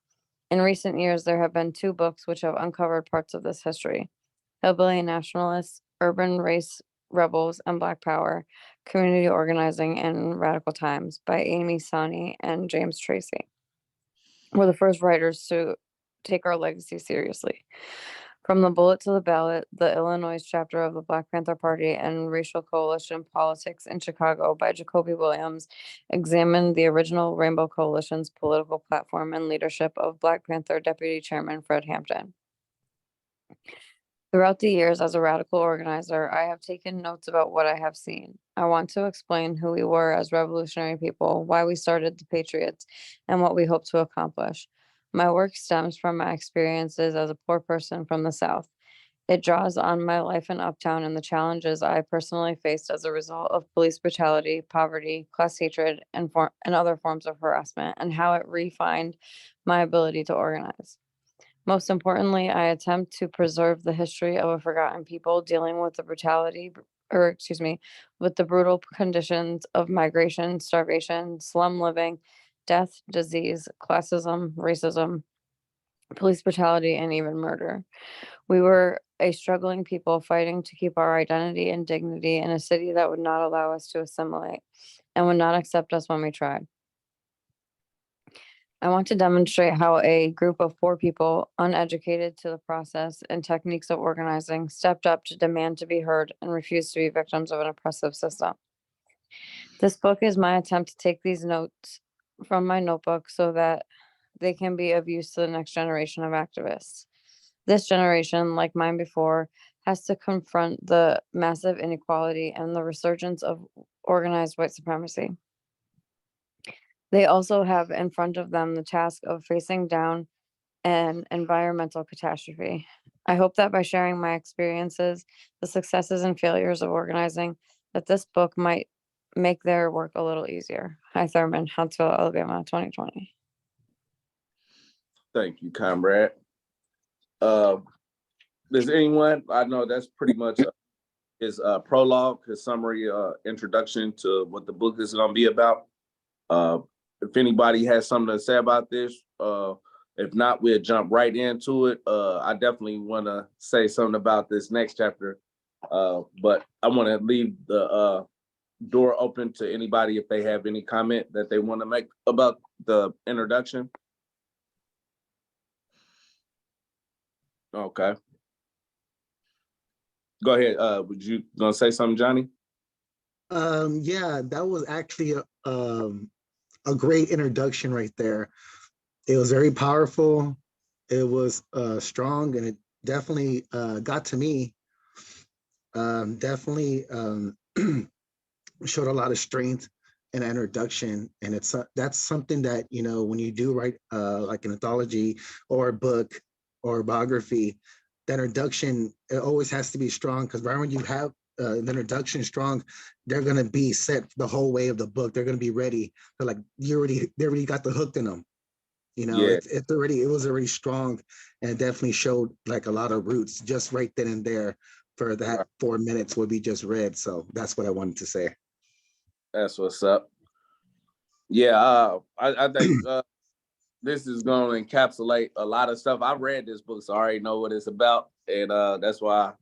In recent years, there have been 2 books which have uncovered parts of this history: Hillbilly Nationalists, Urban Race Rebels and Black Power, Community Organizing in Radical Times by Amy Sonny and James Tracy. Were the first writers to take our legacy seriously. From the Bullet to the Ballot, the Illinois chapter of the Black Panther Party and Racial Coalition Politics in Chicago by Jacoby Williams examined the original Rainbow Coalition's political platform and leadership of Black Panther Deputy Chairman Fred Hampton. Throughout the years as a radical organizer, I have taken notes about what I have seen. I want to explain who we were as revolutionary people, why we started the Patriots, and what we hope to accomplish. My work stems from my experiences as a poor person from the South. It draws on my life in Uptown and the challenges I personally faced as a result of police brutality, poverty, class hatred, and other forms of harassment, and how it refined my ability to organize. Most importantly, I attempt to preserve the history of a forgotten people dealing with the with the brutal conditions of migration, starvation, slum living, death, disease, classism, racism, police brutality, and even murder. We were a struggling people fighting to keep our identity and dignity in a city that would not allow us to assimilate and would not accept us when we tried. I want to demonstrate how a group of poor people, uneducated to the process and techniques of organizing, stepped up to demand to be heard and refused to be victims of an oppressive system. This book is my attempt to take these notes from my notebook so that they can be of use to the next generation of activists. This generation, like mine before, has to confront the massive inequality and the resurgence of organized white supremacy. They also have in front of them the task of facing down an environmental catastrophe. I hope that by sharing my experiences, the successes and failures of organizing, that this book might make their work a little easier. Hi, Thurman, Huntsville, Alabama, 2020. Thank you, comrade. Does anyone, I know that's pretty much his prologue, his summary, introduction to what the book is going to be about. If anybody has something to say about this, if not, we'll jump right into it. I definitely want to say something about this next chapter, but I want to leave the door open to anybody if they have any comment that they want to make about the introduction. Okay. Go ahead. Would you gonna say something, Johnny? Yeah, that was actually a great introduction right there. It was very powerful. It was strong, and it definitely got to me. Definitely showed a lot of strength in an introduction, and that's something that, you know, when you do write like an anthology or a book or a biography, the introduction, it always has to be strong, because right when you have the introduction strong, they're gonna be set the whole way of the book. They're gonna be ready. They're like, they already got the hook in them. You know, Yeah. it was already strong, and it definitely showed like a lot of roots just right then and there for that 4 minutes would be just read. So that's what I wanted to say. That's what's up. Yeah, I think this is going to encapsulate a lot of stuff. I read this book, so I already know what it's about, and that's why,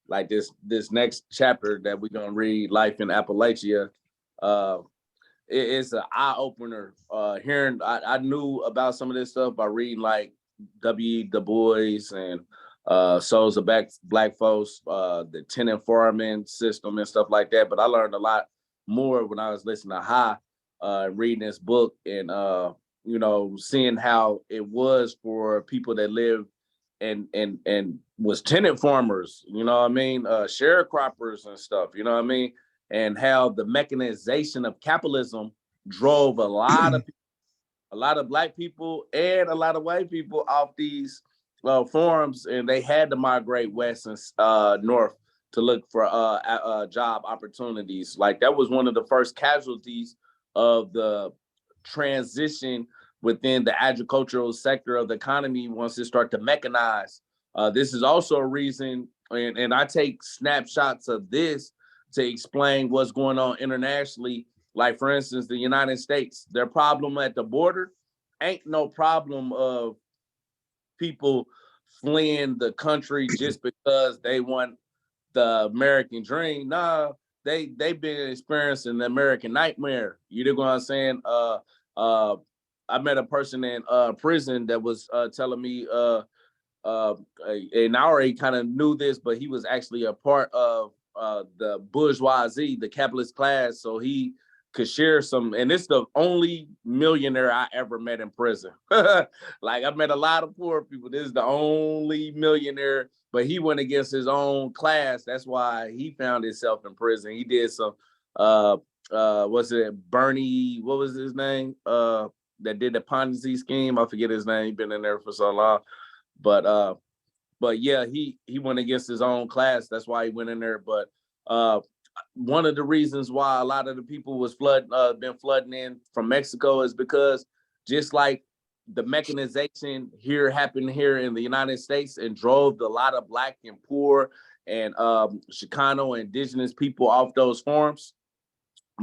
like this next chapter that we're gonna read, Life in Appalachia, it's an eye opener. Hearing, I knew about some of this stuff by reading like W. Du Bois and Souls of Black Folks, the tenant farming system and stuff like that. But I learned a lot more when I was listening to High, reading this book, and you know, seeing how it was for people that lived and was tenant farmers, you know what I mean, sharecroppers and stuff, you know what I mean, and how the mechanization of capitalism drove a lot of Black people and a lot of white people off these farms, and they had to migrate west and north to look for job opportunities. Like, that was one of the first casualties of the transition within the agricultural sector of the economy once it started to mechanize. This is also a reason, and I take snapshots of this to explain what's going on internationally. Like, for instance, the United States, their problem at the border ain't no problem of people fleeing the country just because they want the American dream. Nah, they've been experiencing the American nightmare. You know what I'm saying? I met a person in prison that was telling me and I already kind of knew this, but he was actually a part of the bourgeoisie, the capitalist class. So he could share some, and it's the only millionaire I ever met in prison. Like I met a lot of poor people. This is the only millionaire, but he went against his own class. That's why he found himself in prison. He did some, what's it, Bernie, what was his name? That did the Ponzi scheme. I forget his name. He's been in there for so long. But yeah, he went against his own class. That's why he went in there. But one of the reasons why a lot of the people was been flooding in from Mexico is because just like the mechanization here happened here in the United States and drove a lot of Black and poor and Chicano and indigenous people off those farms,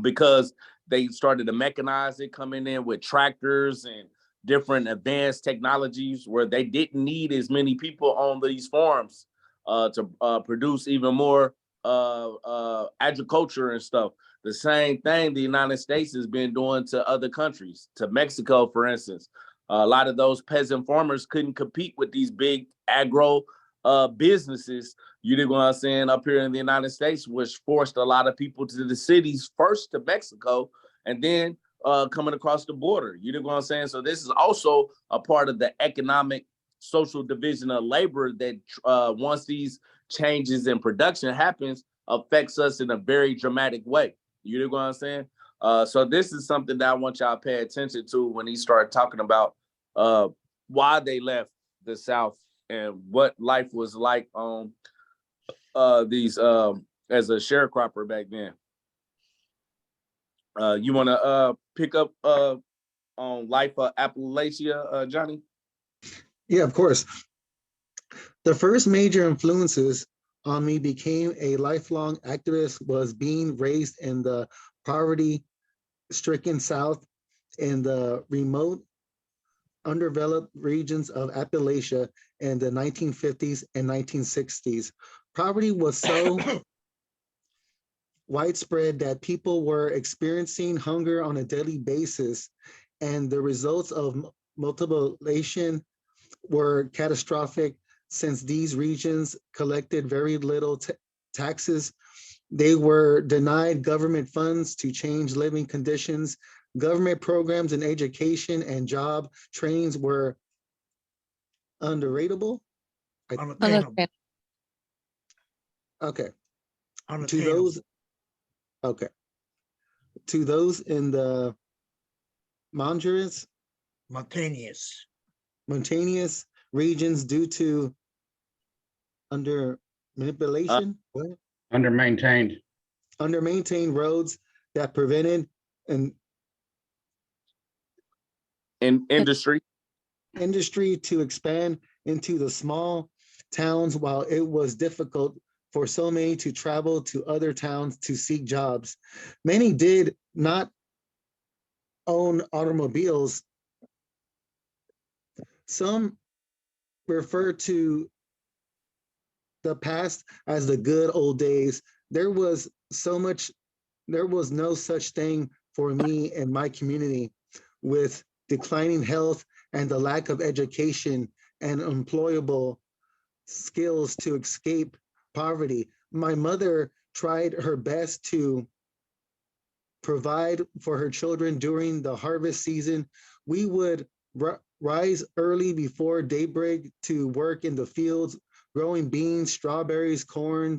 because they started to mechanize it, coming in with tractors and different advanced technologies where they didn't need as many people on these farms to produce even more agriculture and stuff. The same thing the United States has been doing to other countries, to Mexico, for instance. A lot of those peasant farmers couldn't compete with these big agro businesses, you know what I'm saying, up here in the United States, which forced a lot of people to the cities, first to Mexico, and then coming across the border. You know what I'm saying? So this is also a part of the economic social division of labor that once these changes in production happens, affects us in a very dramatic way. You know what I'm saying? So this is something that I want y'all to pay attention to when he started talking about why they left the South and what life was like on these as a sharecropper back then. You want to pick up on life of Appalachia, Johnny? Yeah, of course. The first major influences on me became a lifelong activist was being raised in the poverty-stricken South in the remote, undeveloped regions of Appalachia in the 1950s and 1960s. Poverty was so widespread that people were experiencing hunger on a daily basis, and the results of multiplication were catastrophic since these regions collected very little taxes. They were denied government funds to change living conditions. Government programs in education and job trainings were underratable. Unattainable. Okay. To Unattainable. those, okay. To those in the mountainous regions due to under manipulation, Under-maintained. under-maintained roads that prevented an In industry. industry to expand into the small towns, while it was difficult for so many to travel to other towns to seek jobs. Many did not own automobiles. Some refer to the past as the good old days. There was no such thing for me in my community, with declining health and the lack of education and employable skills to escape poverty. My mother tried her best to provide for her children during the harvest season. We would rise early before daybreak to work in the fields, growing beans, strawberries, corn,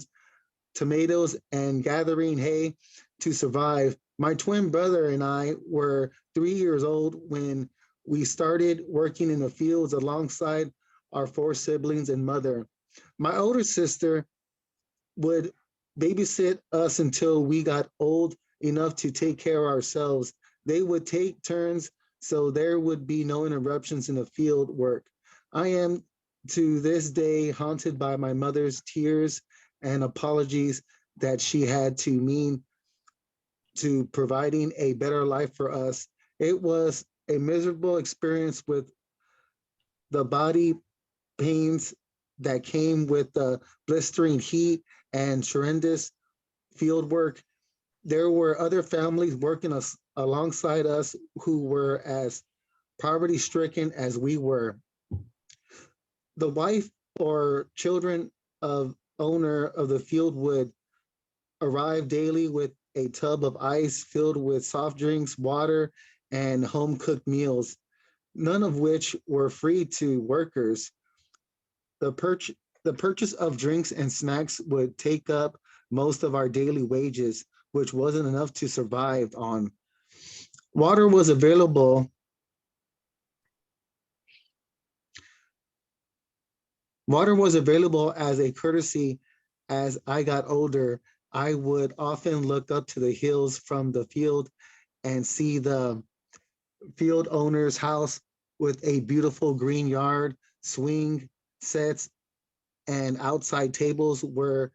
tomatoes, and gathering hay to survive. My twin brother and I were 3 years old when we started working in the fields alongside our 4 siblings and mother. My older sister would babysit us until we got old enough to take care of ourselves. They would take turns so there would be no interruptions in the field work. I am to this day haunted by my mother's tears and apologies that she had to mean to providing a better life for us. It was a miserable experience with the body pains that came with the blistering heat and horrendous field work. There were other families working alongside us who were as poverty-stricken as we were. The wife or children of owner of the field would arrive daily with a tub of ice filled with soft drinks, water, and home cooked meals, none of which were free to workers. The, the purchase of drinks and snacks would take up most of our daily wages, which wasn't enough to survive on. Water was available. Water was available as a courtesy. As I got older, I would often look up to the hills from the field and see the field owner's house with a beautiful green yard, swing sets, and outside tables where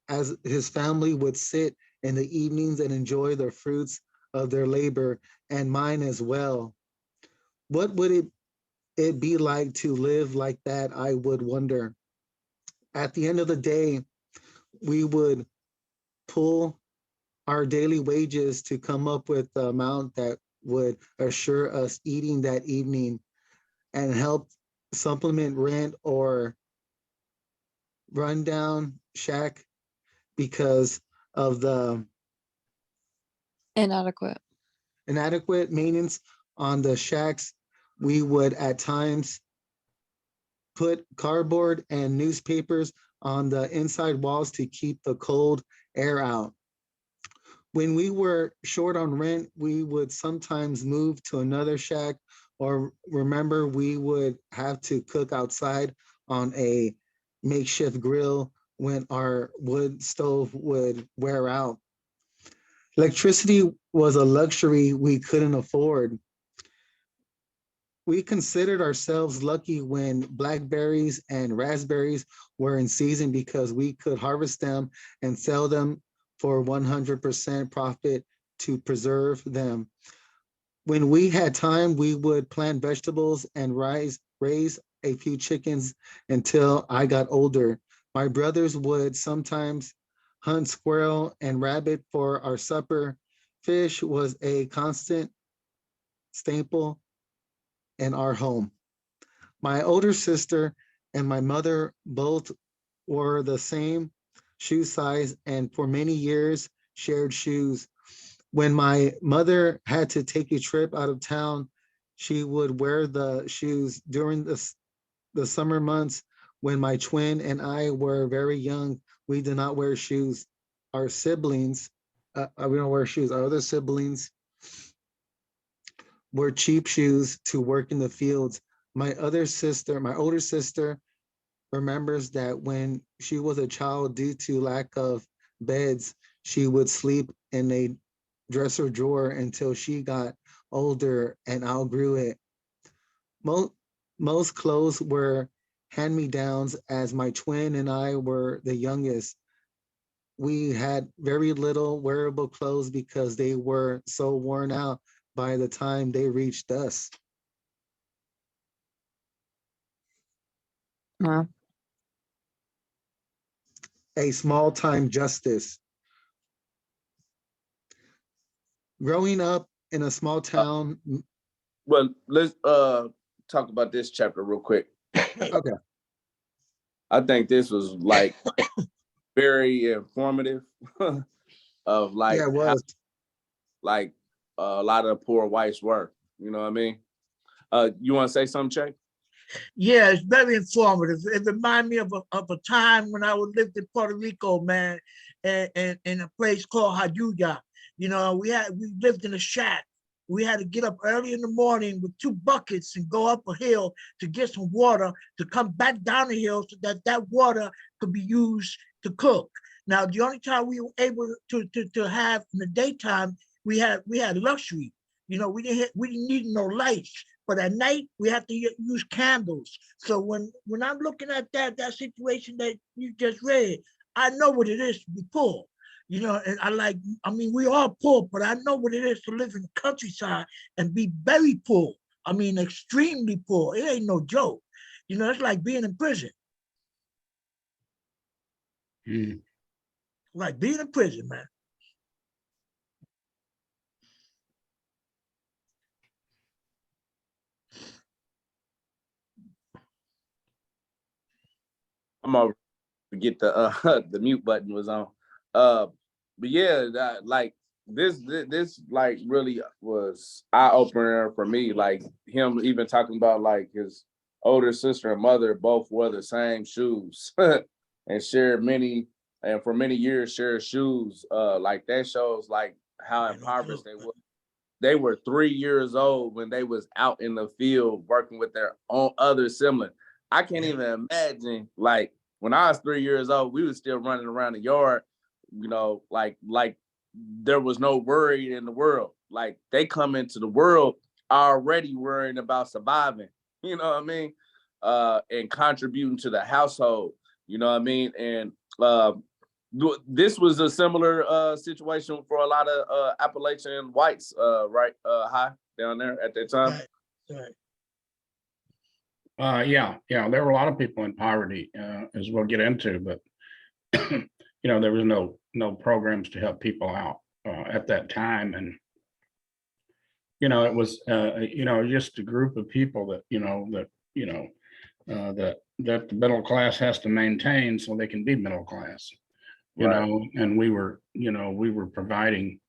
as his family would sit in the evenings and enjoy the fruits of their labor and mine as well. What would it be like to live like that? I would wonder. At the end of the day, we would pull our daily wages to come up with the amount that would assure us eating that evening and help supplement rent or rundown shack because of the Inadequate. inadequate maintenance on the shacks. We would at times put cardboard and newspapers on the inside walls to keep the cold air out. When we were short on rent, we would sometimes move to another shack, or remember, we would have to cook outside on a makeshift grill when our wood stove would wear out. Electricity was a luxury we couldn't afford. We considered ourselves lucky when blackberries and raspberries were in season because we could harvest them and sell them for 100% profit to preserve them. When we had time, we would plant vegetables and raise a few chickens until I got older. My brothers would sometimes hunt squirrel and rabbit for our supper. Fish was a constant staple in our home. My older sister and my mother both were the same shoe size and for many years shared shoes. When my mother had to take a trip out of town, she would wear the shoes during the summer months when my twin and I were very young. We did not wear shoes. Our siblings, we don't wear shoes. Our other siblings were cheap shoes to work in the fields. My older sister, remembers that when she was a child, due to lack of beds, she would sleep in a dresser drawer until she got older and outgrew it. Most, most clothes were hand-me-downs as my twin and I were the youngest. We had very little wearable clothes because they were so worn out by the time they reached us. Uh, A small time justice. Growing up in a small town, Well, let's talk about this chapter real quick. okay, I think this was like very informative of yeah, like it how was. like a lot of the poor whites were. You know what I mean? You want to say something, Che? Yeah, it's very informative. It reminds me of a time when I was lived in Puerto Rico, man, and in a place called Hayuya. You know, we lived in a shack. We had to get up early in the morning with 2 buckets and go up a hill to get some water to come back down the hill so that that water could be used to cook. Now, the only time we were able to have in the daytime, we had luxury. You know, we didn't need no lights. But at night, we have to use candles. So when I'm looking at that situation that you just read, I know what it is to be poor. You know, and I mean, we are poor, but I know what it is to live in the countryside and be very poor. I mean, extremely poor. It ain't no joke. You know, it's like being in prison. Mm. Like being in prison, man. I'm over forget the the mute button was on. But yeah, like this like really was eye opener for me. Like him even talking about like his older sister and mother both wore the same shoes and shared many and for many years shared shoes. Like that shows like how I don't impoverished know. they were. They were 3 years old when they was out in the field working with their own other sibling. I can't Yeah. even imagine like when I was 3 years old, we was still running around the yard, like there was no worry in the world. Like they come into the world already worrying about surviving, you know what I mean? And contributing to the household, you know what I mean? And this was a similar situation for a lot of Appalachian whites, right? High down there at that time. Right. Yeah, there were a lot of people in poverty, as we'll get into, but there was no programs to help people out at that time, and it was just a group of people that that the middle class has to maintain so they can be middle class, Right. and we were providing,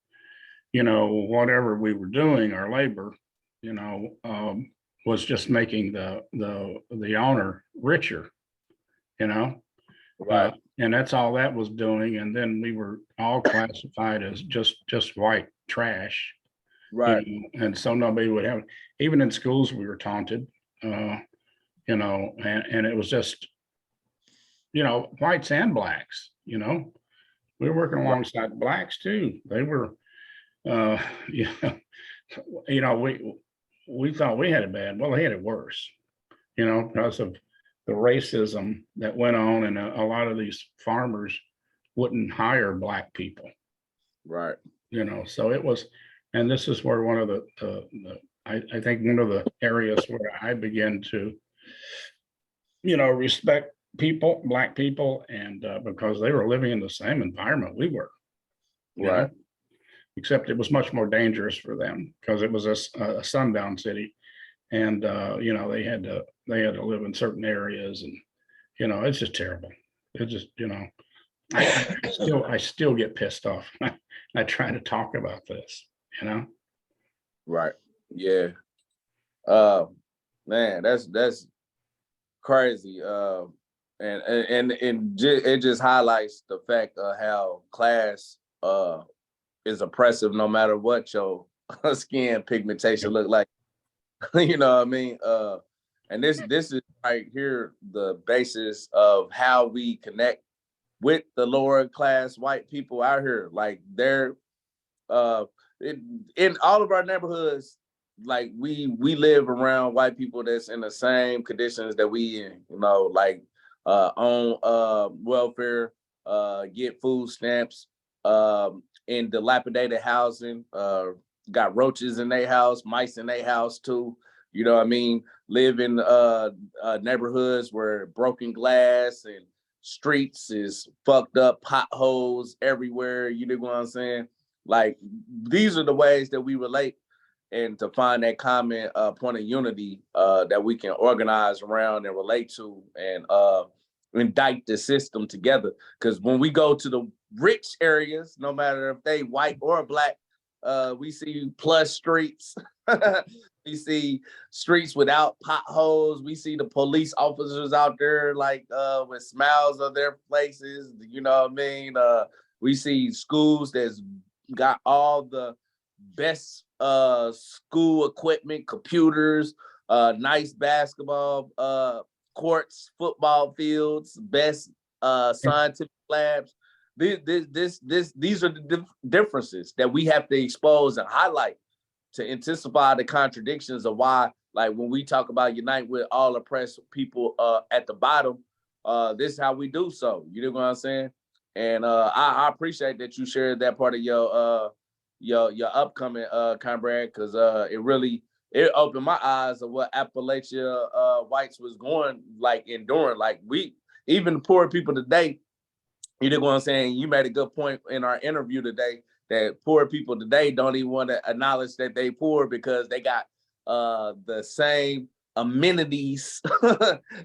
whatever we were doing, our labor, was just making the owner richer, Right. and that's all that was doing. And then we were all classified as just white trash, Right. and so nobody would have, even in schools, we were taunted, and it was just, whites and blacks, we were working Right. alongside blacks too. They were, yeah, we thought we had it bad. Well, they had it worse, because of the racism that went on, and a lot of these farmers wouldn't hire black people, Right. So it was, and this is where one of I think one of the areas where I began to, respect people, black people, and because they were living in the same environment we were, Right. except it was much more dangerous for them because it was a sundown city, and they had to live in certain areas, and it's just terrible. It just I still get pissed off. I try to talk about this, Right. Yeah. Man, that's crazy. It just highlights the fact of how class is oppressive no matter what your skin pigmentation Yep. look like. You know what I mean? And this is right here the basis of how we connect with the lower class white people out here. Like they're in all of our neighborhoods, like we live around white people that's in the same conditions that we in, like on welfare, get food stamps, in dilapidated housing, got roaches in their house, mice in their house too. You know what I mean? Live in neighborhoods where broken glass and streets is fucked up, potholes everywhere. You know what I'm saying? Like these are the ways that we relate, and to find that common point of unity that we can organize around and relate to, and indict the system together. Because when we go to the rich areas, no matter if they white or black, we see plush streets. We see streets without potholes. We see the police officers out there like with smiles on their faces. You know what I mean? We see schools that's got all the best school equipment, computers, nice basketball courts, football fields, best scientific labs. These are the differences that we have to expose and highlight to intensify the contradictions of why, like when we talk about unite with all oppressed people at the bottom, this is how we do so. You know what I'm saying? And I appreciate that you shared that part of your upcoming comrade, because it opened my eyes of what Appalachia whites was going like enduring. Like we, even poor people today, you know what I'm saying? You made a good point in our interview today that poor people today don't even want to acknowledge that they poor because they got the same amenities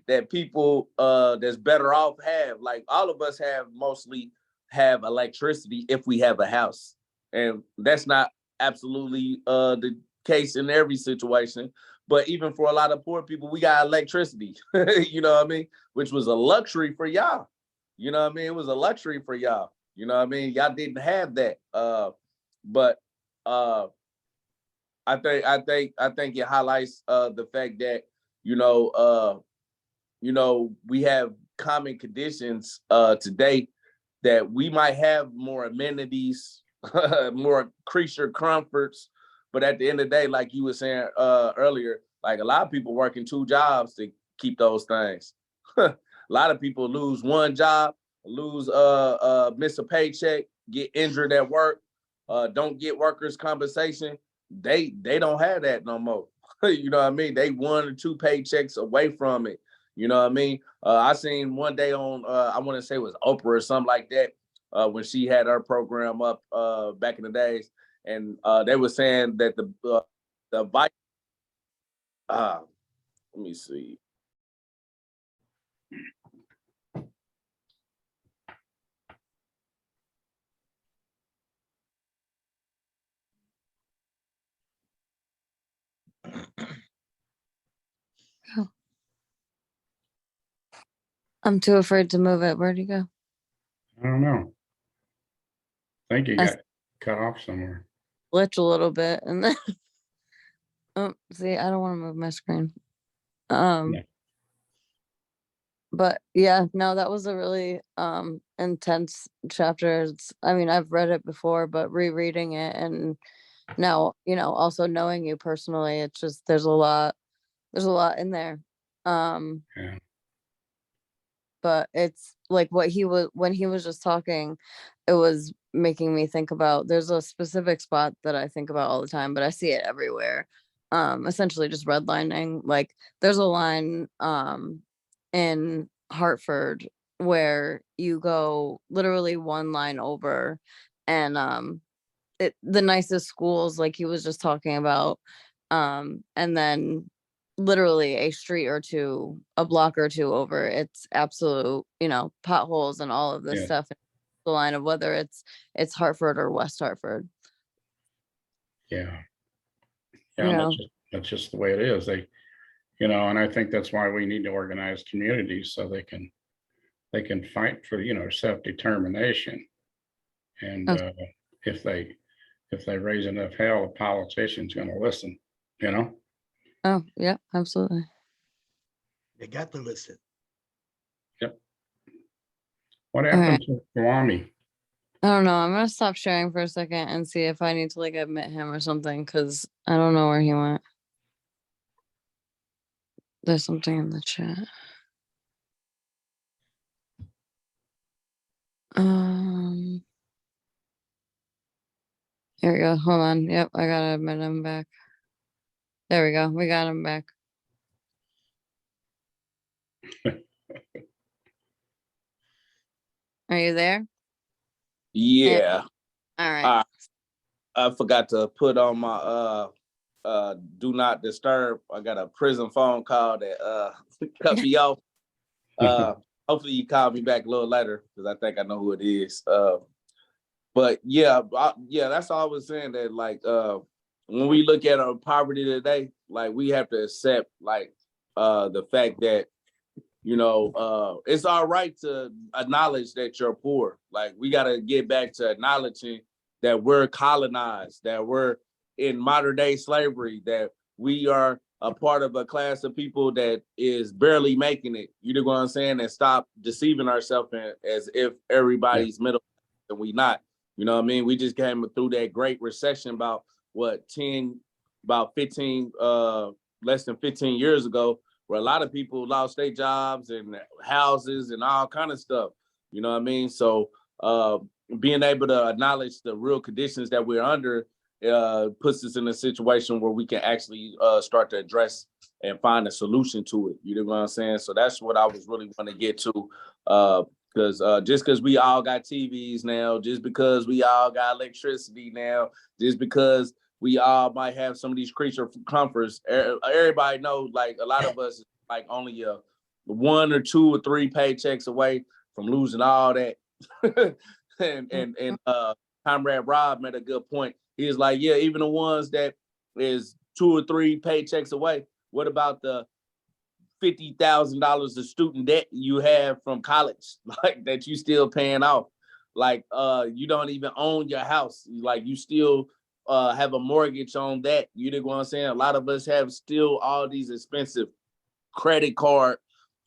that people that's better off have. Like all of us mostly have electricity if we have a house. And that's not absolutely the case in every situation. But even for a lot of poor people, we got electricity, you know what I mean? Which was a luxury for y'all. You know what I mean? It was a luxury for y'all. You know what I mean? Y'all didn't have that. But I think it highlights the fact that, we have common conditions today that we might have more amenities, more creature comforts. But at the end of the day, like you were saying earlier, like a lot of people working 2 jobs to keep those things. A lot of people lose 1 job, miss a paycheck, get injured at work, don't get workers' compensation. They don't have that no more. You know what I mean? They 1 or 2 paychecks away from it. You know what I mean? I seen one day on I want to say it was Oprah or something like that, when she had her program up back in the days, and they were saying that the let me see. I'm too afraid to move it. Where'd you go? I don't know. I think you I got cut off somewhere. Glitch a little bit and then oh, see, I don't want to move my screen. Yeah. But yeah, no, that was a really intense chapter. I mean, I've read it before, but rereading it and now, also knowing you personally, it's just there's a lot in there. Yeah. But it's like when he was just talking, it was making me think about, there's a specific spot that I think about all the time, but I see it everywhere. Essentially just redlining. Like there's a line in Hartford where you go literally 1 line over, and the nicest schools like he was just talking about, and then literally a street or 2, a block or 2 over, it's absolute, potholes and all of this Yeah. stuff. The line of whether it's Hartford or West Hartford. Yeah. You Yeah. know, That's just the way it is. And I think that's why we need to organize communities so they can fight for, self-determination. And Okay. if they raise enough hell, a politician's going to listen, you know? Oh, yeah, absolutely. They got to listen. Yep. What All right. happened to Kwame? I don't know. I'm gonna stop sharing for a second and see if I need to like admit him or something, because I don't know where he went. There's something in the chat. Here we go. Hold on. Yep, I gotta admit him back. There we go. We got him back. Are you there? Yeah. All right. I forgot to put on my do not disturb. I got a prison phone call that cut me off. Hopefully you call me back a little later, because I think I know who it is. But yeah, that's all I was saying, that like when we look at our poverty today, like we have to accept like the fact that it's all right to acknowledge that you're poor. Like we got to get back to acknowledging that we're colonized, that we're in modern day slavery, that we are a part of a class of people that is barely making it. You know what I'm saying? And stop deceiving ourselves as if everybody's middle and we not. You know what I mean? We just came through that great recession about 15, less than 15 years ago, where a lot of people lost their jobs and houses and all kind of stuff. You know what I mean? So being able to acknowledge the real conditions that we're under puts us in a situation where we can actually start to address and find a solution to it. You know what I'm saying? So that's what I was really want to get to. Because just because we all got TVs now, just because we all got electricity now, just because we all might have some of these creature comforts. Everybody knows, like a lot of us, like only 1 or 2 or 3 paychecks away from losing all that. and Comrade Rob made a good point. He was like, yeah, even the ones that is 2 or 3 paychecks away. What about the $50,000 of student debt you have from college, like that you still paying off? Like you don't even own your house. Like you still have a mortgage on that. You know what I'm saying? A lot of us have still all these expensive credit card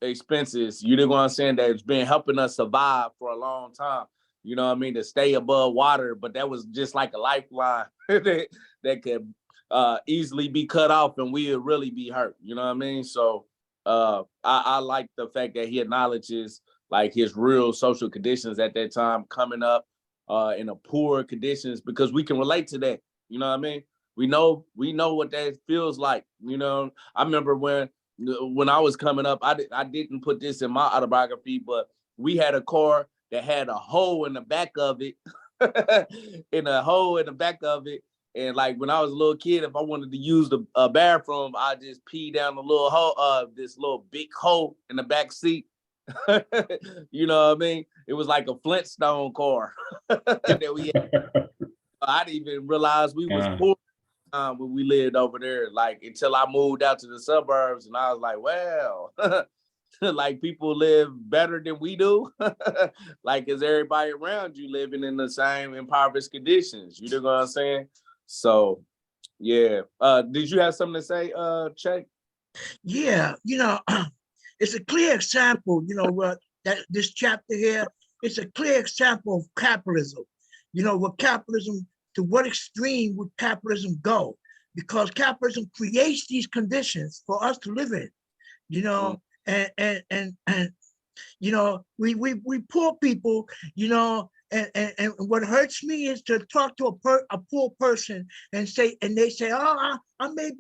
expenses. You know what I'm saying? That's been helping us survive for a long time. You know what I mean? To stay above water, but that was just like a lifeline that could easily be cut off and we would really be hurt. You know what I mean? So I like the fact that he acknowledges like his real social conditions at that time coming up in a poor conditions, because we can relate to that. You know what I mean? We know what that feels like. You know, I remember when I was coming up, I didn't put this in my autobiography, but we had a car that had a hole in the back of it, And like when I was a little kid, if I wanted to use the bathroom, I just pee down the little hole, this little big hole in the back seat. You know what I mean? It was like a Flintstone car that we had. I didn't even realize we was poor when we lived over there, like until I moved out to the suburbs, and I was like, well, like people live better than we do. Like, is everybody around you living in the same impoverished conditions? You know what I'm saying? So, yeah. Did you have something to say, Che? Yeah, it's a clear example, what that this chapter here, it's a clear example of capitalism. What capitalism, to what extreme would capitalism go? Because capitalism creates these conditions for us to live in, and we poor people, and what hurts me is to talk to a poor person and they say, oh, I may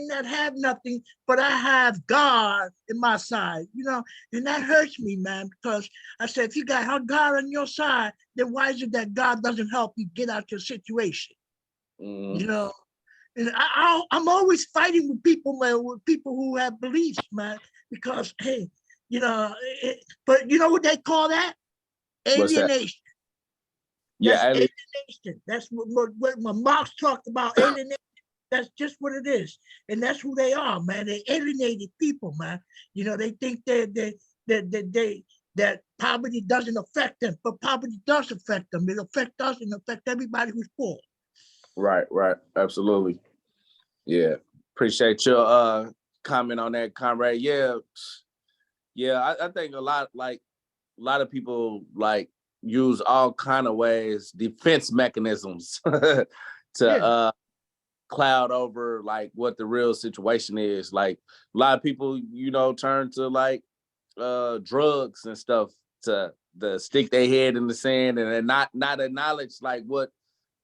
not have nothing, but I have God in my side, and that hurts me, man, because I said, if you got God on your side, then why is it that God doesn't help you get out your situation? And I'm always fighting with people, man, with people who have beliefs, man, because, hey, but you know what they call that? Alienation. Yeah, alienation. That's what Marx talked about, alienation. That's just what it is. And that's who they are, man. They alienated people, man. They think that poverty doesn't affect them, but poverty does affect them. It affects us and affect everybody who's poor. Right. Absolutely. Yeah. Appreciate your comment on that, comrade. Yeah. I think a lot of people like use all kind of ways, defense mechanisms to cloud over like what the real situation is. Like a lot of people, turn to like drugs and stuff to stick their head in the sand and not acknowledge like what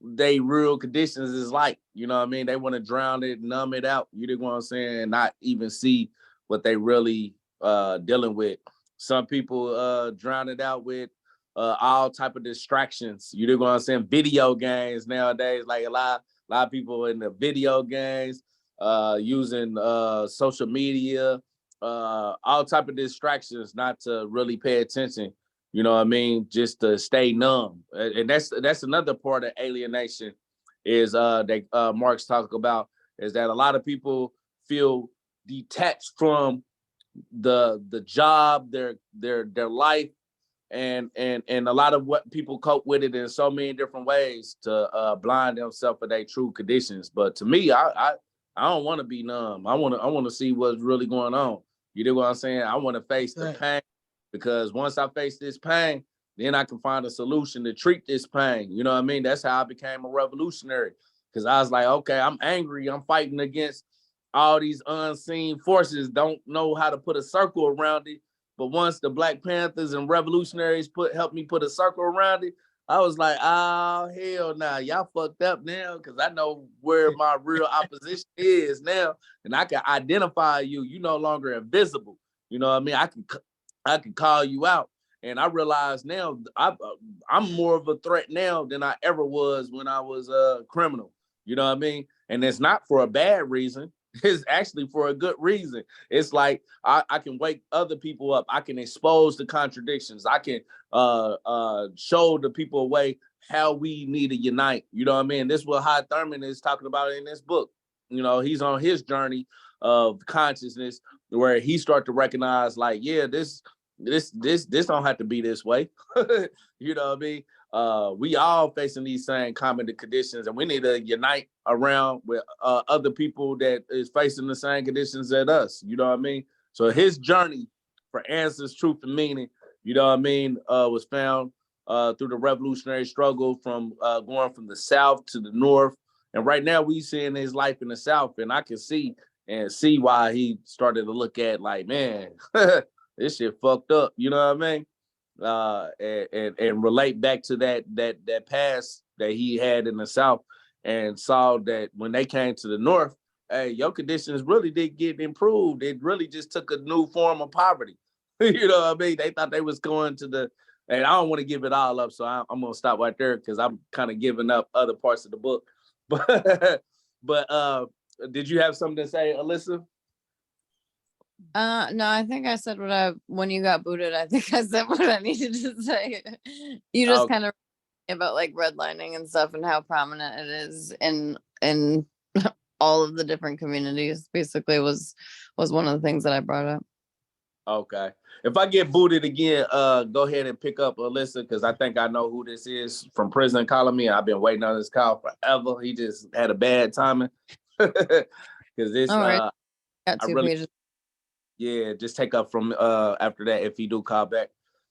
they real conditions is like. You know what I mean? They want to drown it, numb it out. You know what I'm saying? Not even see what they really dealing with. Some people drown it out with all type of distractions. You know what I'm saying? Video games nowadays, like a lot of people in the video games, using social media, all type of distractions, not to really pay attention. You know what I mean? Just to stay numb. And that's another part of alienation is that Marx talked about, is that a lot of people feel detached from the job, their life, and a lot of what people cope with it in so many different ways to blind themselves for their true conditions. But to me, I don't want to be numb. I want to see what's really going on. You know what I'm saying? I want to face the pain, because once I face this pain, then I can find a solution to treat this pain. You know what I mean? That's how I became a revolutionary, because I was like, okay, I'm angry. I'm fighting against all these unseen forces, don't know how to put a circle around it. But once the Black Panthers and revolutionaries helped me put a circle around it, I was like, oh, hell nah, y'all fucked up now, because I know where my real opposition is now, and I can identify you. You no longer invisible. You know what I mean? I can call you out. And I realize now I'm more of a threat now than I ever was when I was a criminal. You know what I mean? And it's not for a bad reason. It's actually for a good reason. It's like I can wake other people up. I can expose the contradictions. I can show the people a way how we need to unite. You know what I mean? This is what Thurman is talking about in this book. You know, he's on his journey of consciousness where he start to recognize, like, yeah, this don't have to be this way. You know what I mean? We all facing these same common conditions, and we need to unite around with other people that is facing the same conditions as us. You know what I mean? So his journey for answers, truth, and meaning, you know what I mean, was found through the revolutionary struggle from going from the South to the North. And right now we seeing his life in the South, and I can see why he started to look at, like, man, this shit fucked up. You know what I mean? And relate back to that past that he had in the South, and saw that when they came to the North, hey, your conditions really did get improved. It really just took a new form of poverty. You know what I mean? They thought they was going to the, and I don't want to give it all up, so I'm gonna stop right there because I'm kind of giving up other parts of the book. But did you have something to say, Alyssa? No, I think I said when you got booted, I think I said what I needed to say. You just kind of about like redlining and stuff and how prominent it is in all of the different communities, basically was one of the things that I brought up. Okay. If I get booted again, go ahead and pick up Alyssa, because I think I know who this is from Prison Calling Me. I've been waiting on this call forever. He just had a bad timing. Because this All right. Got I two really, pages. yeah, just take up from after that if he do call back.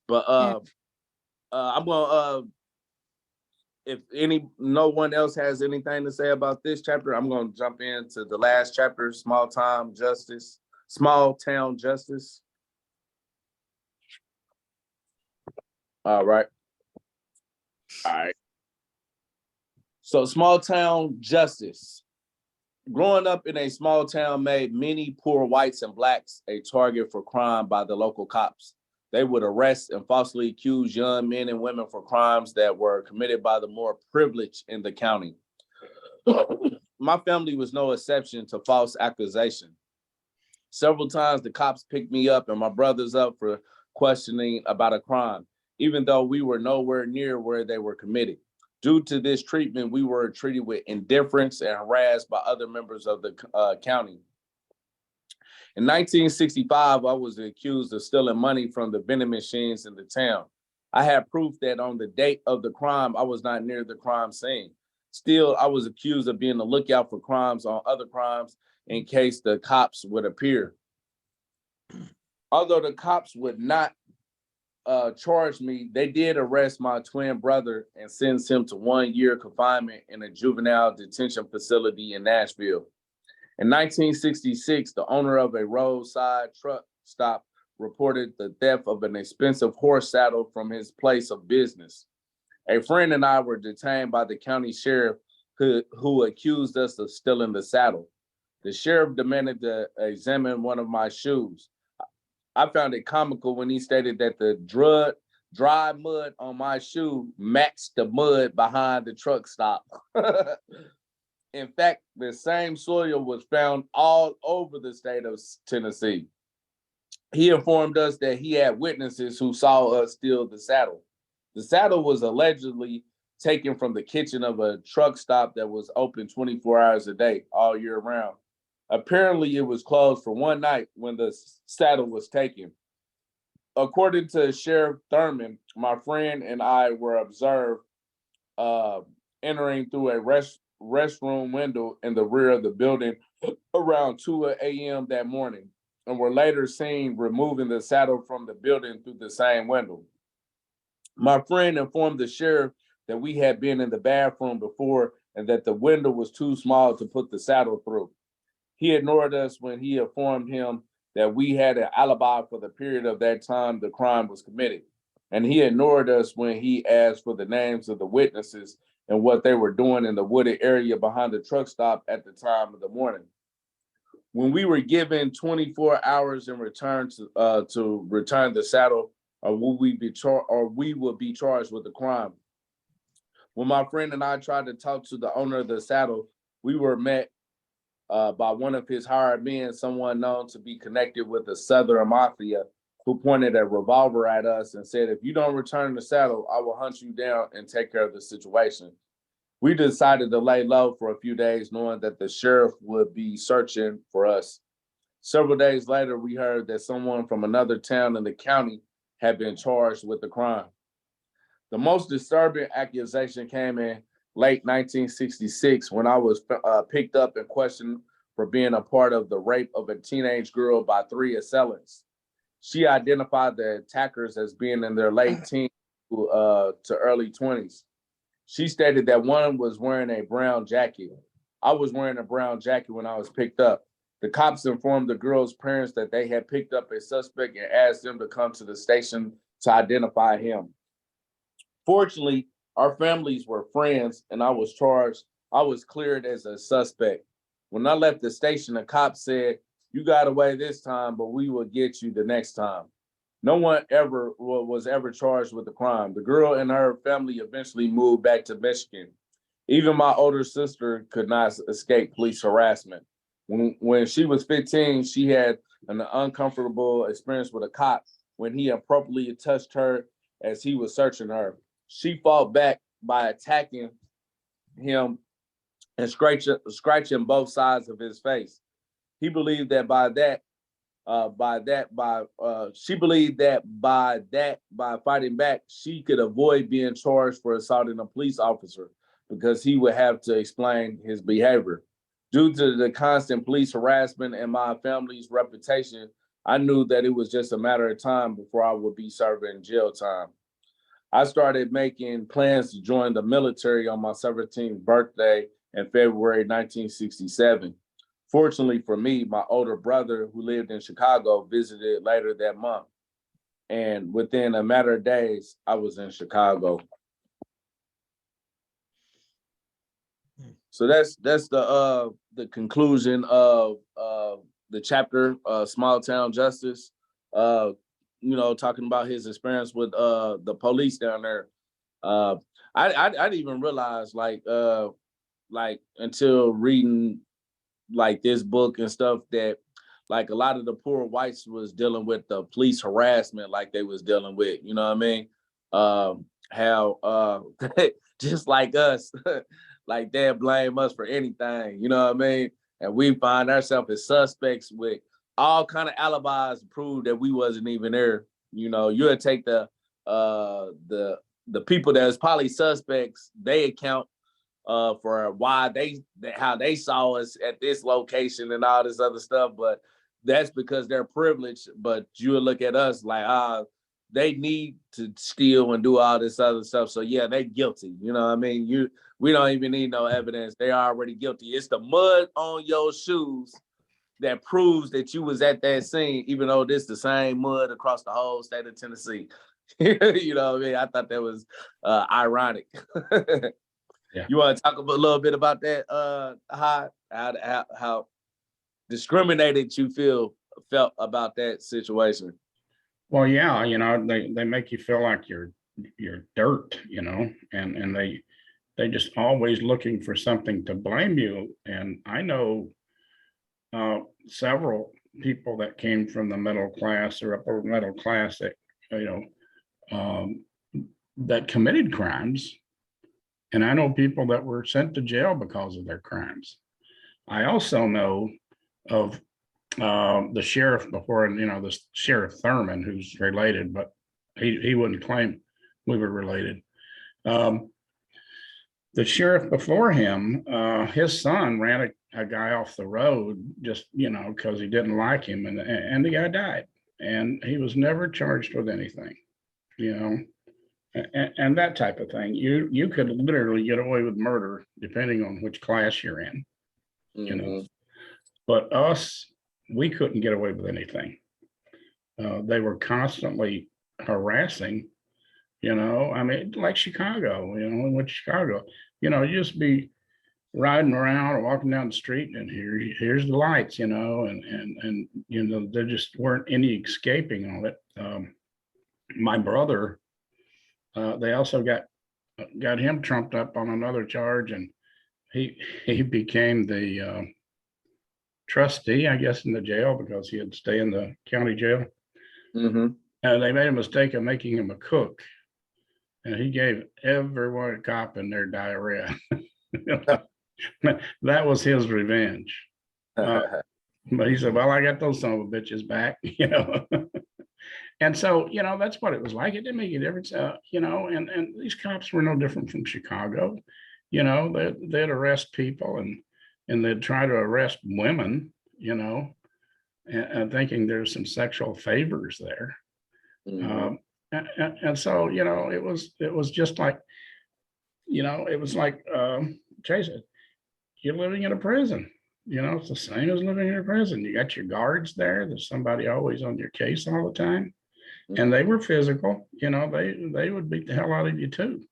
But I'm gonna if no one else has anything to say about this chapter, I'm gonna jump into the last chapter, small town justice. All right. So small town justice. Growing up in a small town made many poor whites and blacks a target for crime by the local cops. They would arrest and falsely accuse young men and women for crimes that were committed by the more privileged in the county. My family was no exception to false accusation. Several times the cops picked me up and my brothers up for questioning about a crime, even though we were nowhere near where they were committed. Due to this treatment, we were treated with indifference and harassed by other members of the county. In 1965, I was accused of stealing money from the vending machines in the town. I had proof that on the date of the crime, I was not near the crime scene. Still, I was accused of being a lookout for crimes on other crimes in case the cops would appear. Although the cops would not charge me, they did arrest my twin brother and sentence him to 1 year confinement in a juvenile detention facility in Nashville. In 1966, the owner of a roadside truck stop reported the theft of an expensive horse saddle from his place of business. A friend and I were detained by the county sheriff who accused us of stealing the saddle. The sheriff demanded to examine one of my shoes. I found it comical when he stated that the dry mud on my shoe matched the mud behind the truck stop. In fact, the same soil was found all over the state of Tennessee. He informed us that he had witnesses who saw us steal the saddle. The saddle was allegedly taken from the kitchen of a truck stop that was open 24 hours a day, all year round. Apparently, it was closed for one night when the saddle was taken. According to Sheriff Thurman, my friend and I were observed entering through a restroom window in the rear of the building around 2 a.m. that morning, and were later seen removing the saddle from the building through the same window. My friend informed the sheriff that we had been in the bathroom before and that the window was too small to put the saddle through. He ignored us when he informed him that we had an alibi for the period of that time the crime was committed. And he ignored us when he asked for the names of the witnesses and what they were doing in the wooded area behind the truck stop at the time of the morning. When we were given 24 hours in return to return the saddle, or we would be charged with the crime. When my friend and I tried to talk to the owner of the saddle, we were met by one of his hired men, someone known to be connected with the Southern Mafia, who pointed a revolver at us and said, "If you don't return the saddle, I will hunt you down and take care of the situation." We decided to lay low for a few days, knowing that the sheriff would be searching for us. Several days later, we heard that someone from another town in the county had been charged with the crime. The most disturbing accusation came in late 1966 when I was picked up and questioned for being a part of the rape of a teenage girl by 3 assailants. She identified the attackers as being in their late teens to early 20s. She stated that one was wearing a brown jacket. I was wearing a brown jacket when I was picked up. The cops informed the girl's parents that they had picked up a suspect and asked them to come to the station to identify him. Fortunately, our families were friends and I was charged. I was cleared as a suspect. When I left the station, the cop said, "You got away this time, but we will get you the next time." No one was ever charged with the crime. The girl and her family eventually moved back to Michigan. Even my older sister could not escape police harassment. When she was 15, she had an uncomfortable experience with a cop when he appropriately touched her as he was searching her. She fought back by attacking him and scratching both sides of his face. He believed that she believed that by fighting back, she could avoid being charged for assaulting a police officer because he would have to explain his behavior. Due to the constant police harassment and my family's reputation, I knew that it was just a matter of time before I would be serving jail time. I started making plans to join the military on my 17th birthday in February 1967. Fortunately for me, my older brother, who lived in Chicago, visited later that month. And within a matter of days, I was in Chicago. So that's the conclusion of the chapter, Small Town Justice. Talking about his experience with the police down there. I didn't even realize like until reading like this book and stuff that like a lot of the poor whites was dealing with the police harassment like they was dealing with, you know what I mean? How just like us, like they blame us for anything, you know what I mean? And we find ourselves as suspects with all kind of alibis to prove that we wasn't even there. You know, you'll take the people that's probably suspects, they account for why how they saw us at this location and all this other stuff, but that's because they're privileged. But you'll look at us like, they need to steal and do all this other stuff. So yeah, they guilty. You know what I mean? We don't even need no evidence. They're already guilty. It's the mud on your shoes that proves that you was at that scene, even though this the same mud across the whole state of Tennessee. You know what I mean? I thought that was ironic. Yeah. You want to talk a little bit about that? How discriminated you felt about that situation? Well, yeah, they make you feel like you're dirt, and they just always looking for something to blame you. And I know several people that came from the middle class or upper middle class that that committed crimes, and I know people that were sent to jail because of their crimes. I also know of the sheriff before, the Sheriff Thurman, who's related, but he wouldn't claim we were related. The sheriff before him, his son ran a guy off the road just, because he didn't like him, and the guy died, and he was never charged with anything, and that type of thing. You could literally get away with murder depending on which class you're in, But us, we couldn't get away with anything. They were constantly harassing, I mean, like Chicago, we went to Chicago, you just be riding around or walking down the street and here's the lights, and there just weren't any escaping on it. My brother, they also got him trumped up on another charge, and he became the trustee, I guess, in the jail because he had to stay in the county jail. Mm-hmm. And they made a mistake of making him a cook. And he gave everyone a cop in their diarrhea. That was his revenge. But he said, well, I got those son of a bitches back, you know. And so, you know, that's what it was like. It didn't make a difference, you know, and these cops were no different from Chicago. You know, they'd arrest people and they'd try to arrest women, you know, and thinking there's some sexual favors there. Mhm. And so, you know, it was just like, you know, it was like Jay said, you're living in a prison. You know, it's the same as living in a prison. You got your guards there. There's somebody always on your case all the time. And they were physical, you know, they would beat the hell out of you too.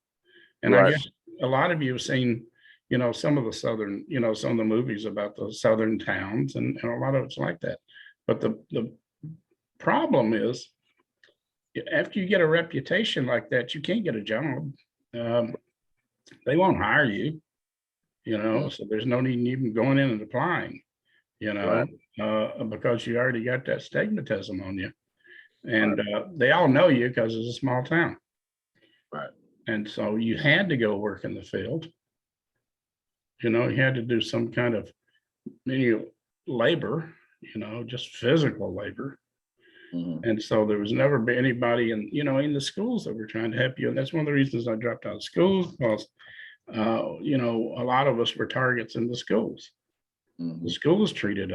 And I Right. guess a lot of you have seen, you know, some of the Southern, you know, some of the movies about the Southern towns, and a lot of it's like that. But the problem is, after you get a reputation like that, you can't get a job. They won't hire you, you know, so there's no need in even going in and applying, you know, because you already got that stigmatism on you. And they all know you because it's a small town. Right. And so you had to go work in the field. You know, you had to do some kind of labor, you know, just physical labor. Mhm. And so there was never been anybody in, you know, in the schools that were trying to help you. And that's one of the reasons I dropped out of schools, because, you know, a lot of us were targets in the schools. Mhm. The schools treated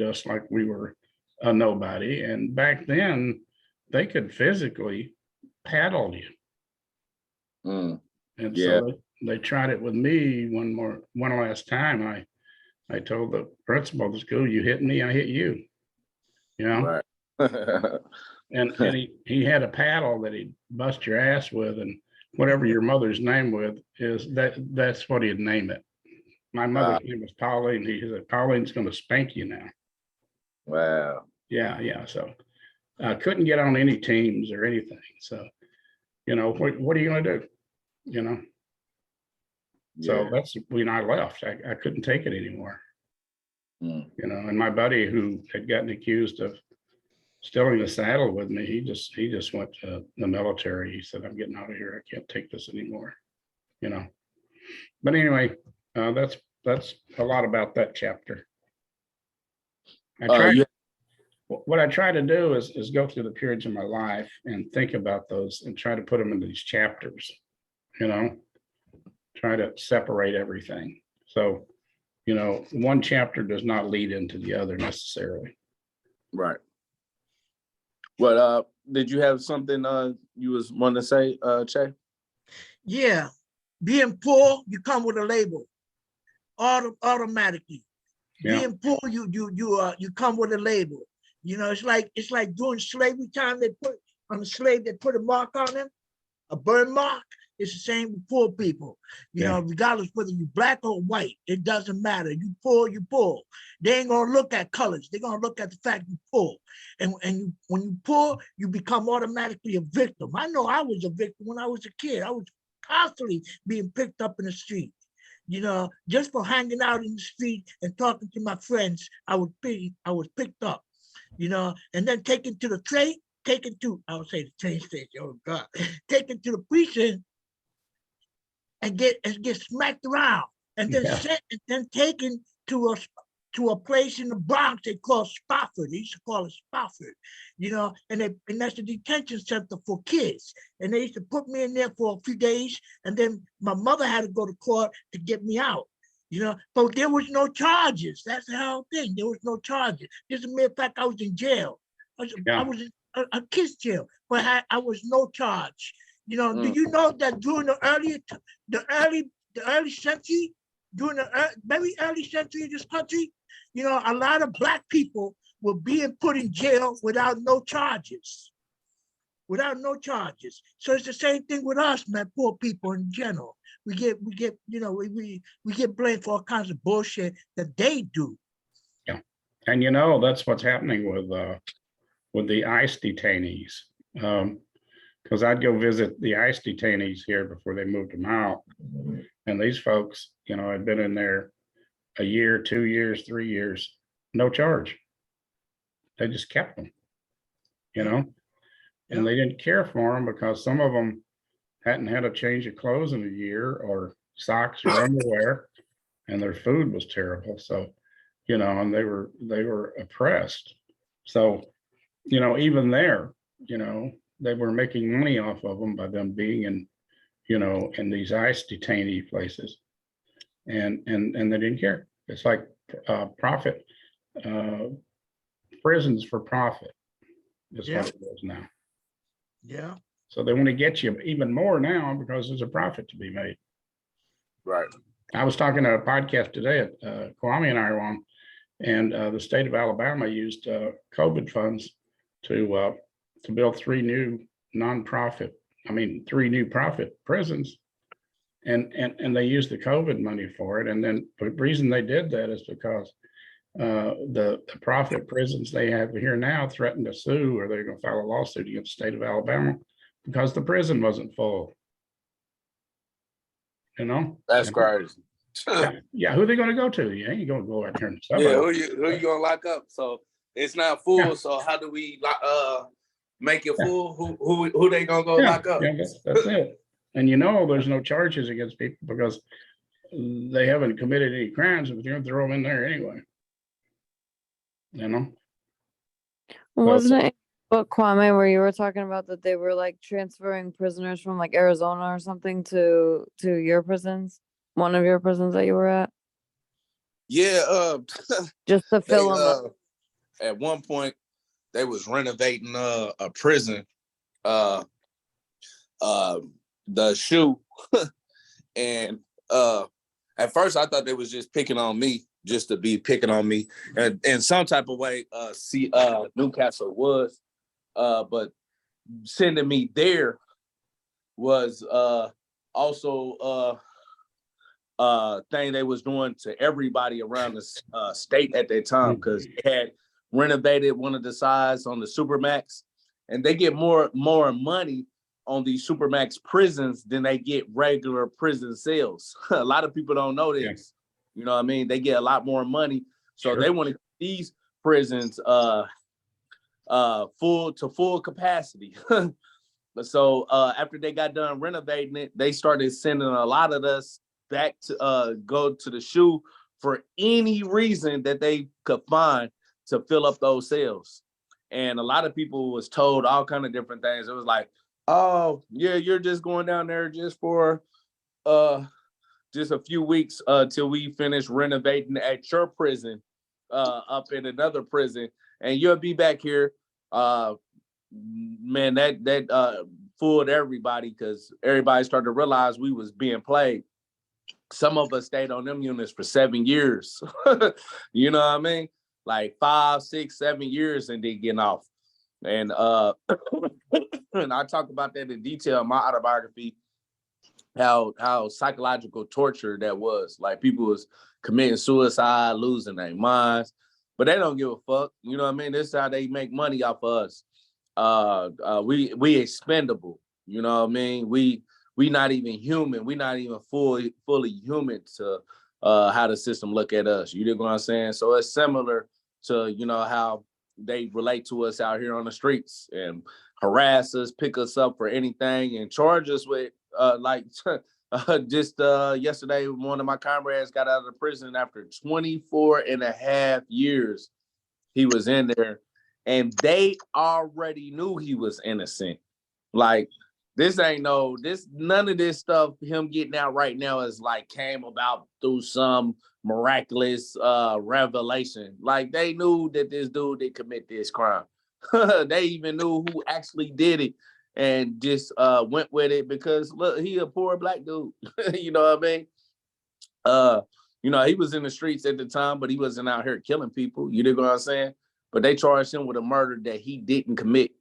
us like we were a nobody. And back then they could physically paddle you. Mm. And Yeah. so they tried it with me one last time. I told the principal of the school, you hit me, I hit you. You know, Right. and he had a paddle that he'd bust your ass with, and whatever your mother's name with is that's what he'd name it. My mother's name was Pauline. He said, Pauline's gonna spank you now. Wow. Yeah. So I couldn't get on any teams or anything. So, you know, what are you gonna do? You know? So Yeah. that's when I left. I couldn't take it anymore. Mm. You know, and my buddy who had gotten accused of stealing the saddle with me, he just went to the military. He said, I'm getting out of here. I can't take this anymore. You know. But anyway, that's a lot about that chapter. You What I try to do is go through the periods of my life and think about those and try to put them into these chapters, you know, try to separate everything. So, you know, one chapter does not lead into the other necessarily. right. Well, did you have something you was wanting to say, Che? Yeah, being poor, you come with a label, automatically. Yeah. Being poor, you come with a label. You know, it's like during slavery time, they put on a slave, they put a mark on him, a burn mark. It's the same with poor people. You know, regardless whether you're black or white, it doesn't matter. You poor, you poor. They ain't gonna look at colors. They're gonna look at the fact you poor. And when you poor, you become automatically a victim. I know I was a victim when I was a kid. I was constantly being picked up in the street. You know, just for hanging out in the street and talking to my friends, I was picked up. You know, and then taken to the train, I would say the train station. Oh God, taken to the precinct and get smacked around, and then sent, and then taken to a place in the Bronx they call Spofford. They used to call it Spofford, you know, and that's a detention center for kids. And they used to put me in there for a few days, and then my mother had to go to court to get me out. You know, but there was no charges. That's the whole thing. There was no charges. As a matter of fact, I was in jail. I was in a kid's jail, but I was no charge. You know, do you know that during the early century, during the very early century of this country, you know, a lot of black people were being put in jail without no charges. Without no charges. So it's the same thing with us, man, poor people in general. We get, you know, we get blamed for all kinds of bullshit that they do. Yeah. And you know, that's what's happening with the ICE detainees. Because because I'd go visit the ICE detainees here before they moved them out. And these folks, you know, had been in there a year, 2 years, 3 years, no charge. They just kept them, you know, and they didn't care for them because some of them hadn't had a change of clothes in a year, or socks or underwear, and their food was terrible. So, you know, and they were oppressed. So, you know, even there, you know, they were making money off of them by them being in, you know, in these ICE detainee places, and they didn't care. It's like profit, prisons for profit is Yeah. what it is now. Yeah. So they want to get you even more now because there's a profit to be made. Right. I was talking to a podcast today at Kwame and I were on, and the state of Alabama used COVID funds to build 3 new profit prisons, and they used the COVID money for it. And then the reason they did that is because the profit prisons they have here now threatened to sue, or they're going to file a lawsuit against the state of Alabama because the prison wasn't full. You know, That's crazy. yeah. Who are they going to go to? You ain't going to go out here in the Yeah, suburbs. who you gonna lock up? So it's not full. Yeah. So how do we make it full? Who they gonna go lock up? Yeah, that's it. And you know, there's no charges against people because they haven't committed any crimes, but you're gonna throw them in there anyway. You know, Wasn't it what Kwame, where you were talking about that they were like transferring prisoners from like Arizona or something to your prisons, one of your prisons that you were at, Yeah, just to they, fill them up? at one point they was renovating a prison, the shoe, and at first I thought they was just picking on me, just to be picking on me, and in some type of way. Newcastle was, but sending me there was also thing they was doing to everybody around the state at that time, because they had renovated one of the sides on the Supermax, and they get more money on these Supermax prisons than they get regular prison cells. A lot of people don't know this. Yeah. You know what I mean? They get a lot more money. So Sure. they want to keep these prisons full capacity. So after they got done renovating it, they started sending a lot of us back to go to the shoe for any reason that they could find to fill up those cells. And a lot of people was told all kind of different things. It was like, oh yeah, you're just going down there just for just a few weeks till we finish renovating at your prison, up in another prison, and you'll be back here. Man, that fooled everybody, because everybody started to realize we was being played. Some of us stayed on them units for 7 years. You know what I mean? Like 5, 6, 7 years and then getting off. And and I talk about that in detail in my autobiography, how psychological torture that was. Like, people was committing suicide, losing their minds, but they don't give a fuck. You know what I mean? This is how they make money off of us. We expendable. You know what I mean? We not even human. We not even fully human to how the system look at us. You know what I'm saying? So it's similar to, you know, how they relate to us out here on the streets and harass us, pick us up for anything, and charge us with just yesterday, one of my comrades got out of the prison after 24 and a half years. He was in there, and they already knew he was innocent. Like, none of this stuff, him getting out right now, is like came about through some miraculous revelation. Like, they knew that this dude did commit this crime. They even knew who actually did it, and just went with it because, look, he a poor black dude. You know what I mean? You know, he was in the streets at the time, but he wasn't out here killing people. You know what I'm saying? But they charged him with a murder that he didn't commit.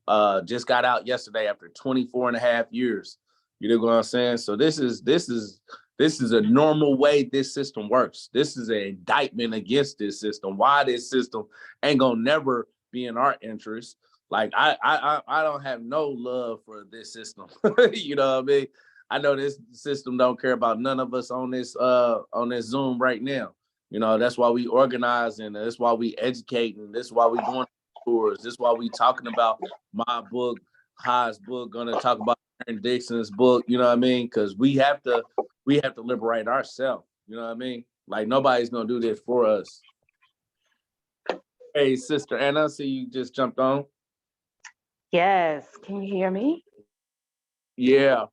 Just got out yesterday after 24 and a half years. You know what I'm saying? So this is a normal way this system works. This is an indictment against this system. Why this system ain't gonna never be in our interest. Like I don't have no love for this system. You know what I mean? I know this system don't care about none of us on this Zoom right now. You know, that's why we organize, and that's why we educate, and that's why we going tours. That's why we talking about my book, High's book, gonna talk about Aaron Dixon's book, you know what I mean? Because we have to liberate ourselves, you know what I mean? Like nobody's gonna do this for us. Hey, Sister Anna, I see you just jumped on. Yes, can you hear me? Yeah.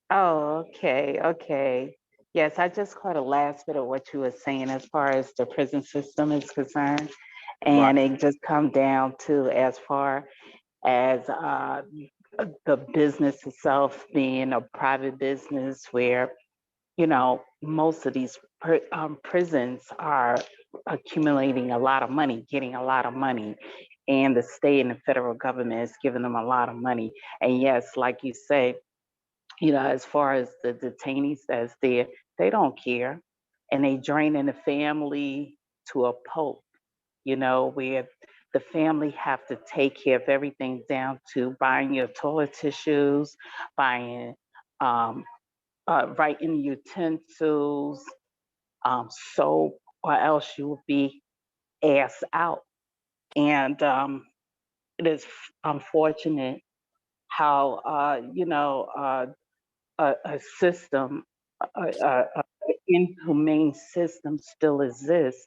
Oh, okay, okay. Yes, I just caught a last bit of what you were saying as far as the prison system is concerned. Right. And it just come down to as far as the business itself being a private business where, you know, most of these prisons are accumulating a lot of money, getting a lot of money, and the state and the federal government is giving them a lot of money. And yes, like you say, you know, as far as the detainees that's there, they don't care, and they draining the family to a pulp, you know, where the family have to take care of everything down to buying your toilet tissues, buying writing utensils, soap, or else you will be ass out. And it is unfortunate how, you know, a system, a inhumane system still exists,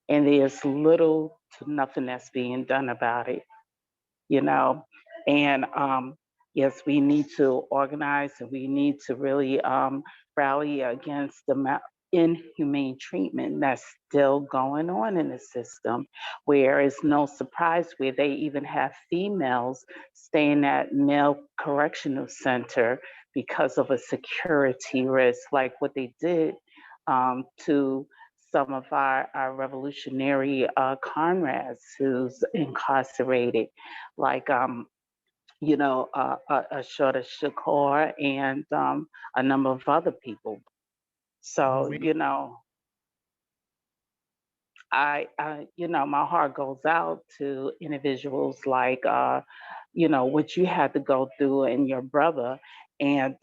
and there's little to nothing that's being done about it, you know. And yes, we need to organize, and we need to really rally against the inhumane treatment that's still going on in the system, where it's no surprise where they even have females staying at male correctional center because of a security risk, like what they did to some of our revolutionary comrades who's incarcerated, like you know, Ashota Shakur and a number of other people. So, you know, you know, my heart goes out to individuals like, you know, what you had to go through and your brother. And,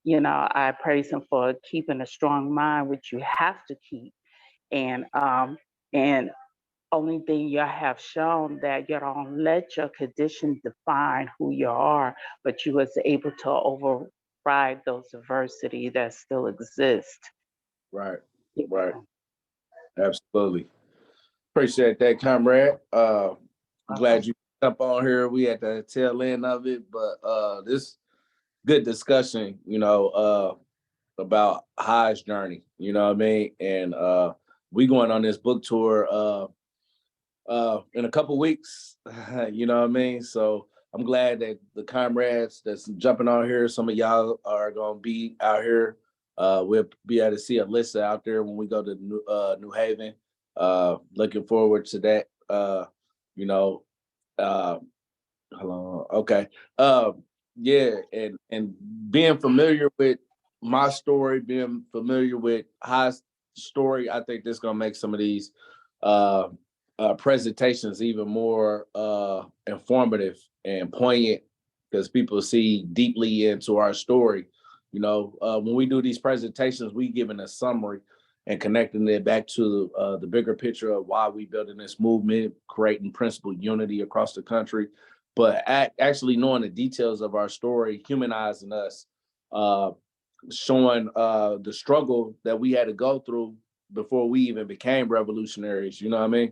you know, I praise him for keeping a strong mind, which you have to keep. And only thing you have shown that you don't let your condition define who you are, but you was able to override those adversity that still exist. Right. Right. Absolutely. Appreciate that, comrade. Glad you up on here. We at the tail end of it, but this good discussion, you know, about High's journey, you know what I mean? And we going on this book tour in a couple weeks, you know what I mean? So I'm glad that the comrades that's jumping on here, some of y'all are gonna be out here. We'll be able to see Alyssa out there when we go to New Haven. Looking forward to that. You know, hold on. Okay. Yeah, and being familiar with my story, being familiar with High's story, I think this is gonna make some of these presentations even more informative and poignant, because people see deeply into our story. You know, when we do these presentations, we giving a summary and connecting it back to the bigger picture of why we building this movement, creating principled unity across the country, but actually knowing the details of our story, humanizing us, showing the struggle that we had to go through before we even became revolutionaries, you know what I mean?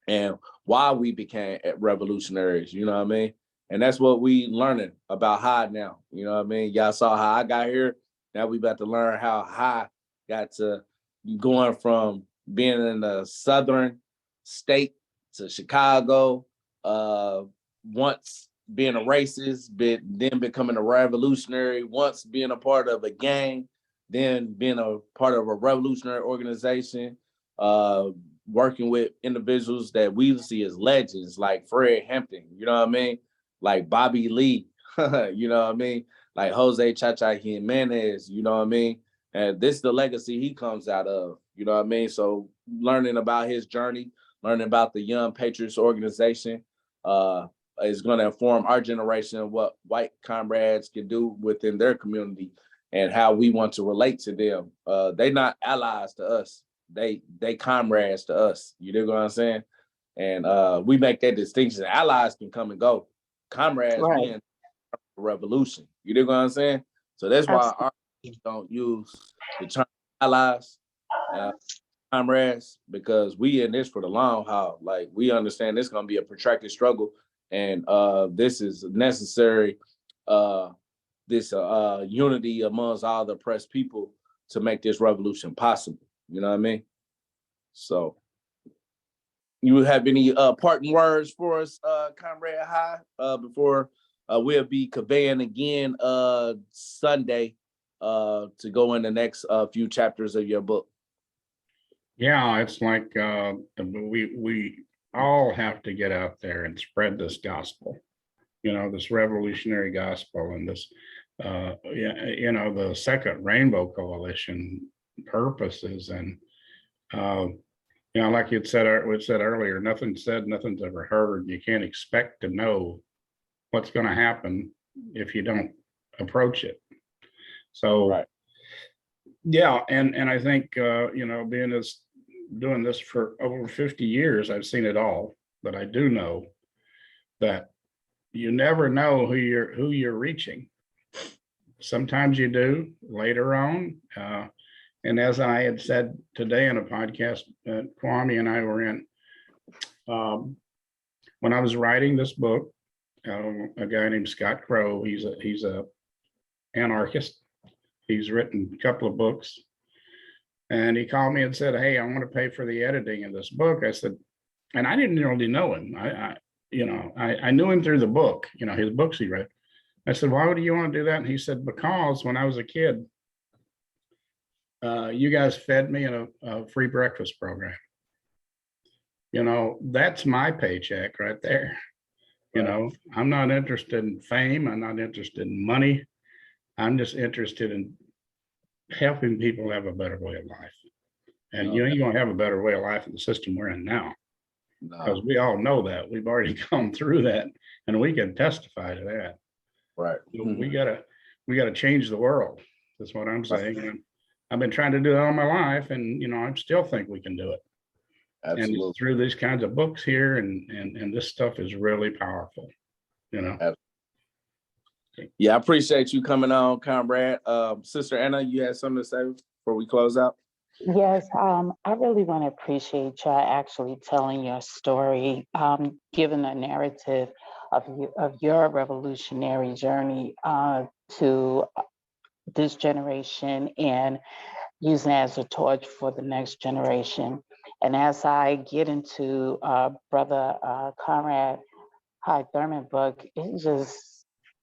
And why we became revolutionaries, you know what I mean? And that's what we learning about High now, you know what I mean? Y'all saw how I got here. Now we about to learn how High got to going from being in the southern state to Chicago, once being a racist, then becoming a revolutionary, once being a part of a gang, then being a part of a revolutionary organization, working with individuals that we see as legends like Fred Hampton, you know what I mean? Like Bobby Lee, you know what I mean? Like Jose Chacha Jimenez, you know what I mean? And this is the legacy he comes out of, you know what I mean? So learning about his journey, learning about the Young Patriots organization, is going to inform our generation of what white comrades can do within their community and how we want to relate to them. They not allies to us. They comrades to us. You dig what I'm saying? And we make that distinction. Allies can come and go. Comrades Right. being a revolution. You dig what I'm saying? So that's why our people don't use the term allies, comrades, because we in this for the long haul. Like, we understand this gonna be a protracted struggle, and this is necessary. This unity amongst all the oppressed people to make this revolution possible. You know what I mean? So, you have any parting words for us, Comrade High, before we'll be conveying again Sunday to go in the next few chapters of your book? Yeah, it's like we all have to get out there and spread this gospel, this revolutionary gospel, and this, the Second Rainbow Coalition purposes. And, like we said earlier, nothing's said, nothing's ever heard. You can't expect to know what's going to happen if you don't approach it. So, Right. Yeah, and I think doing this for over 50 years, I've seen it all. But I do know that you never know who you're reaching. Sometimes you do later on. And as I had said today in a podcast that Kwame and I were in, when I was writing this book, a guy named Scott Crow, he's a anarchist. He's written a couple of books, and he called me and said, "Hey, I want to pay for the editing of this book." I said, and I didn't really know him. I knew him through the book, his books he read. I said, "Why would you want to do that?" And he said, "Because when I was a kid, you guys fed me in a free breakfast program. That's my paycheck right there. I'm not interested in fame. I'm not interested in money. I'm just interested in helping people have a better way of life. And you ain't gonna have a better way of life in the system we're in now, because we all know that. We've already gone through that, and we can testify to that. Right. We gotta change the world. That's what I'm saying. And I've been trying to do it all my life, and I still think we can do it. Absolutely. And it's through these kinds of books here, and this stuff is really powerful. Yeah, I appreciate you coming on, Comrade. Sister Anna, you had something to say before we close out? Yes, I really want to appreciate you actually telling your story, giving a narrative of your revolutionary journey to this generation and using it as a torch for the next generation. And as I get into Brother Conrad High Thurman book, it just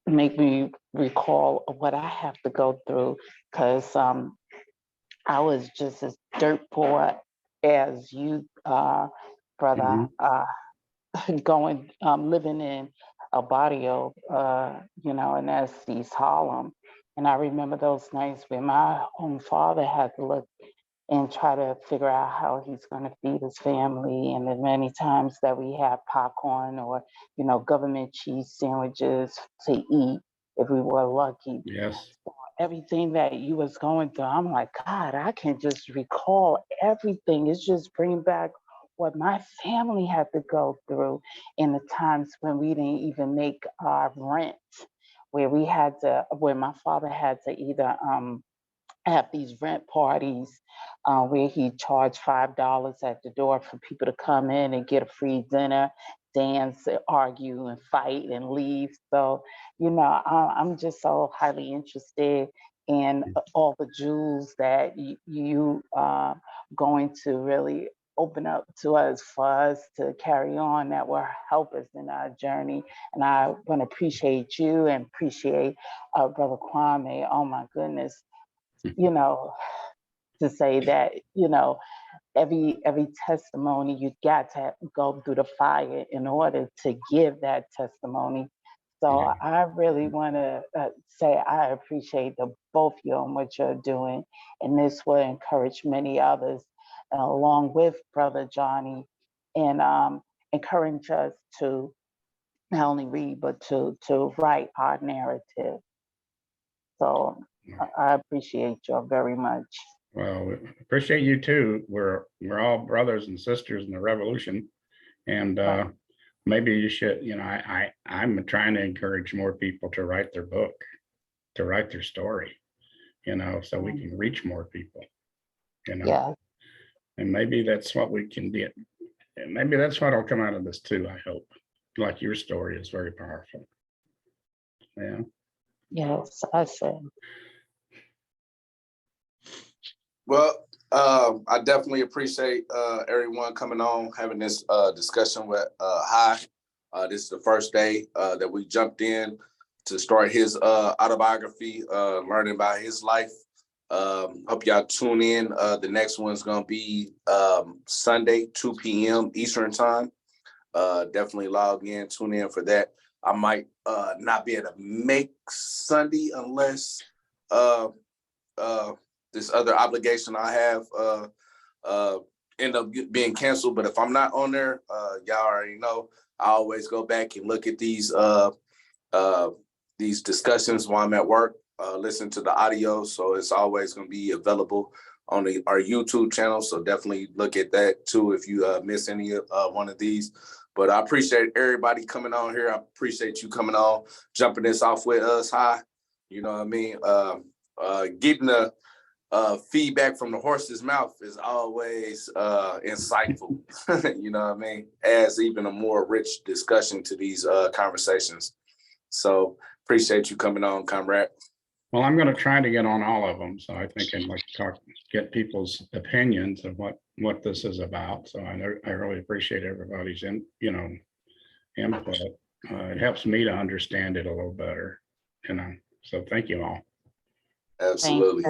make me recall what I have to go through, because I was just as dirt poor as you, brother, living in a barrio, in that's East Harlem. And I remember those nights when my own father had to look and try to figure out how he's going to feed his family. And the many times that we had popcorn or, government cheese sandwiches to eat if we were lucky. Yes. Everything that you was going through, I'm like, God, I can just recall everything. It's just bringing back what my family had to go through in the times when we didn't even make our rent, where my father had to either have these rent parties where he charged $5 at the door for people to come in and get a free dinner, dance, argue, and fight and leave. So, I'm just so highly interested in all the jewels that you are going to really open up to us for us to carry on, that will help us in our journey. And I want to appreciate you and appreciate Brother Kwame. Oh my goodness. To say that, every testimony, you got to go through the fire in order to give that testimony. So Yeah. I really want to say I appreciate the both of you and what you're doing. And this will encourage many others, along with Brother Johnny, and encourage us to not only read, but to write our narrative. So I appreciate y'all very much. Well, we appreciate you too. We're all brothers and sisters in the revolution. And maybe you should, I'm trying to encourage more people to write their book, to write their story, so we can reach more people, Yeah. And maybe that's what we can get. And maybe that's what'll come out of this too, I hope. Like your story is very powerful. Yeah. Yes, I said. Well, I definitely appreciate everyone coming on, having this discussion with High. This is the first day that we jumped in to start his autobiography, learning about his life. Hope y'all tune in. The next one's gonna be Sunday, 2 p.m. Eastern time. Definitely log in, tune in for that. I might not be able to make Sunday unless this other obligation I have end up being canceled. But if I'm not on there, y'all already know, I always go back and look at these discussions while I'm at work, listen to the audio. So it's always going to be available on our YouTube channel. So definitely look at that too if you miss any one of these. But I appreciate everybody coming on here. I appreciate you coming on, jumping this off with us, High. You know what I mean? Getting the feedback from the horse's mouth is always insightful. You know what I mean? Adds even a more rich discussion to these conversations. So appreciate you coming on, comrade. Well, I'm going to try to get on all of them. So I think I'd like to get people's opinions of what this is about. So I really appreciate everybody's input. It helps me to understand it a little better, So thank you all. Absolutely.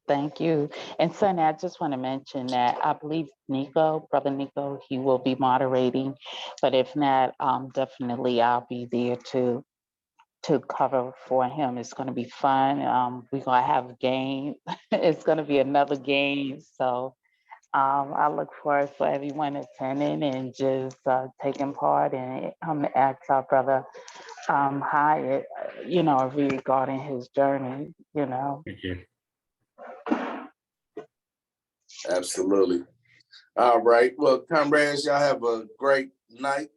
Thank you. And Sonny, I just want to mention that I believe Brother Nico, he will be moderating, but if not, definitely I'll be there to cover for him. It's going to be fun. We're going to have a game. It's going to be another game. So I look forward for everyone attending and just taking part. And I'm going to ask our brother Hyatt, regarding his journey, Thank you. Absolutely. All right. Well, comrades, y'all have a great night,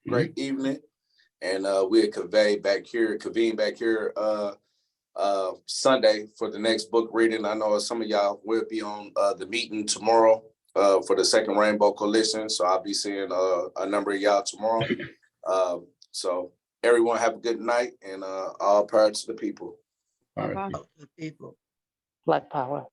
great evening. And we'll convene back here Sunday for the next book reading. I know some of y'all will be on the meeting tomorrow for the Second Rainbow Coalition. So I'll be seeing a number of y'all tomorrow. So everyone have a good night and all power to the people. All right. People. Black Power.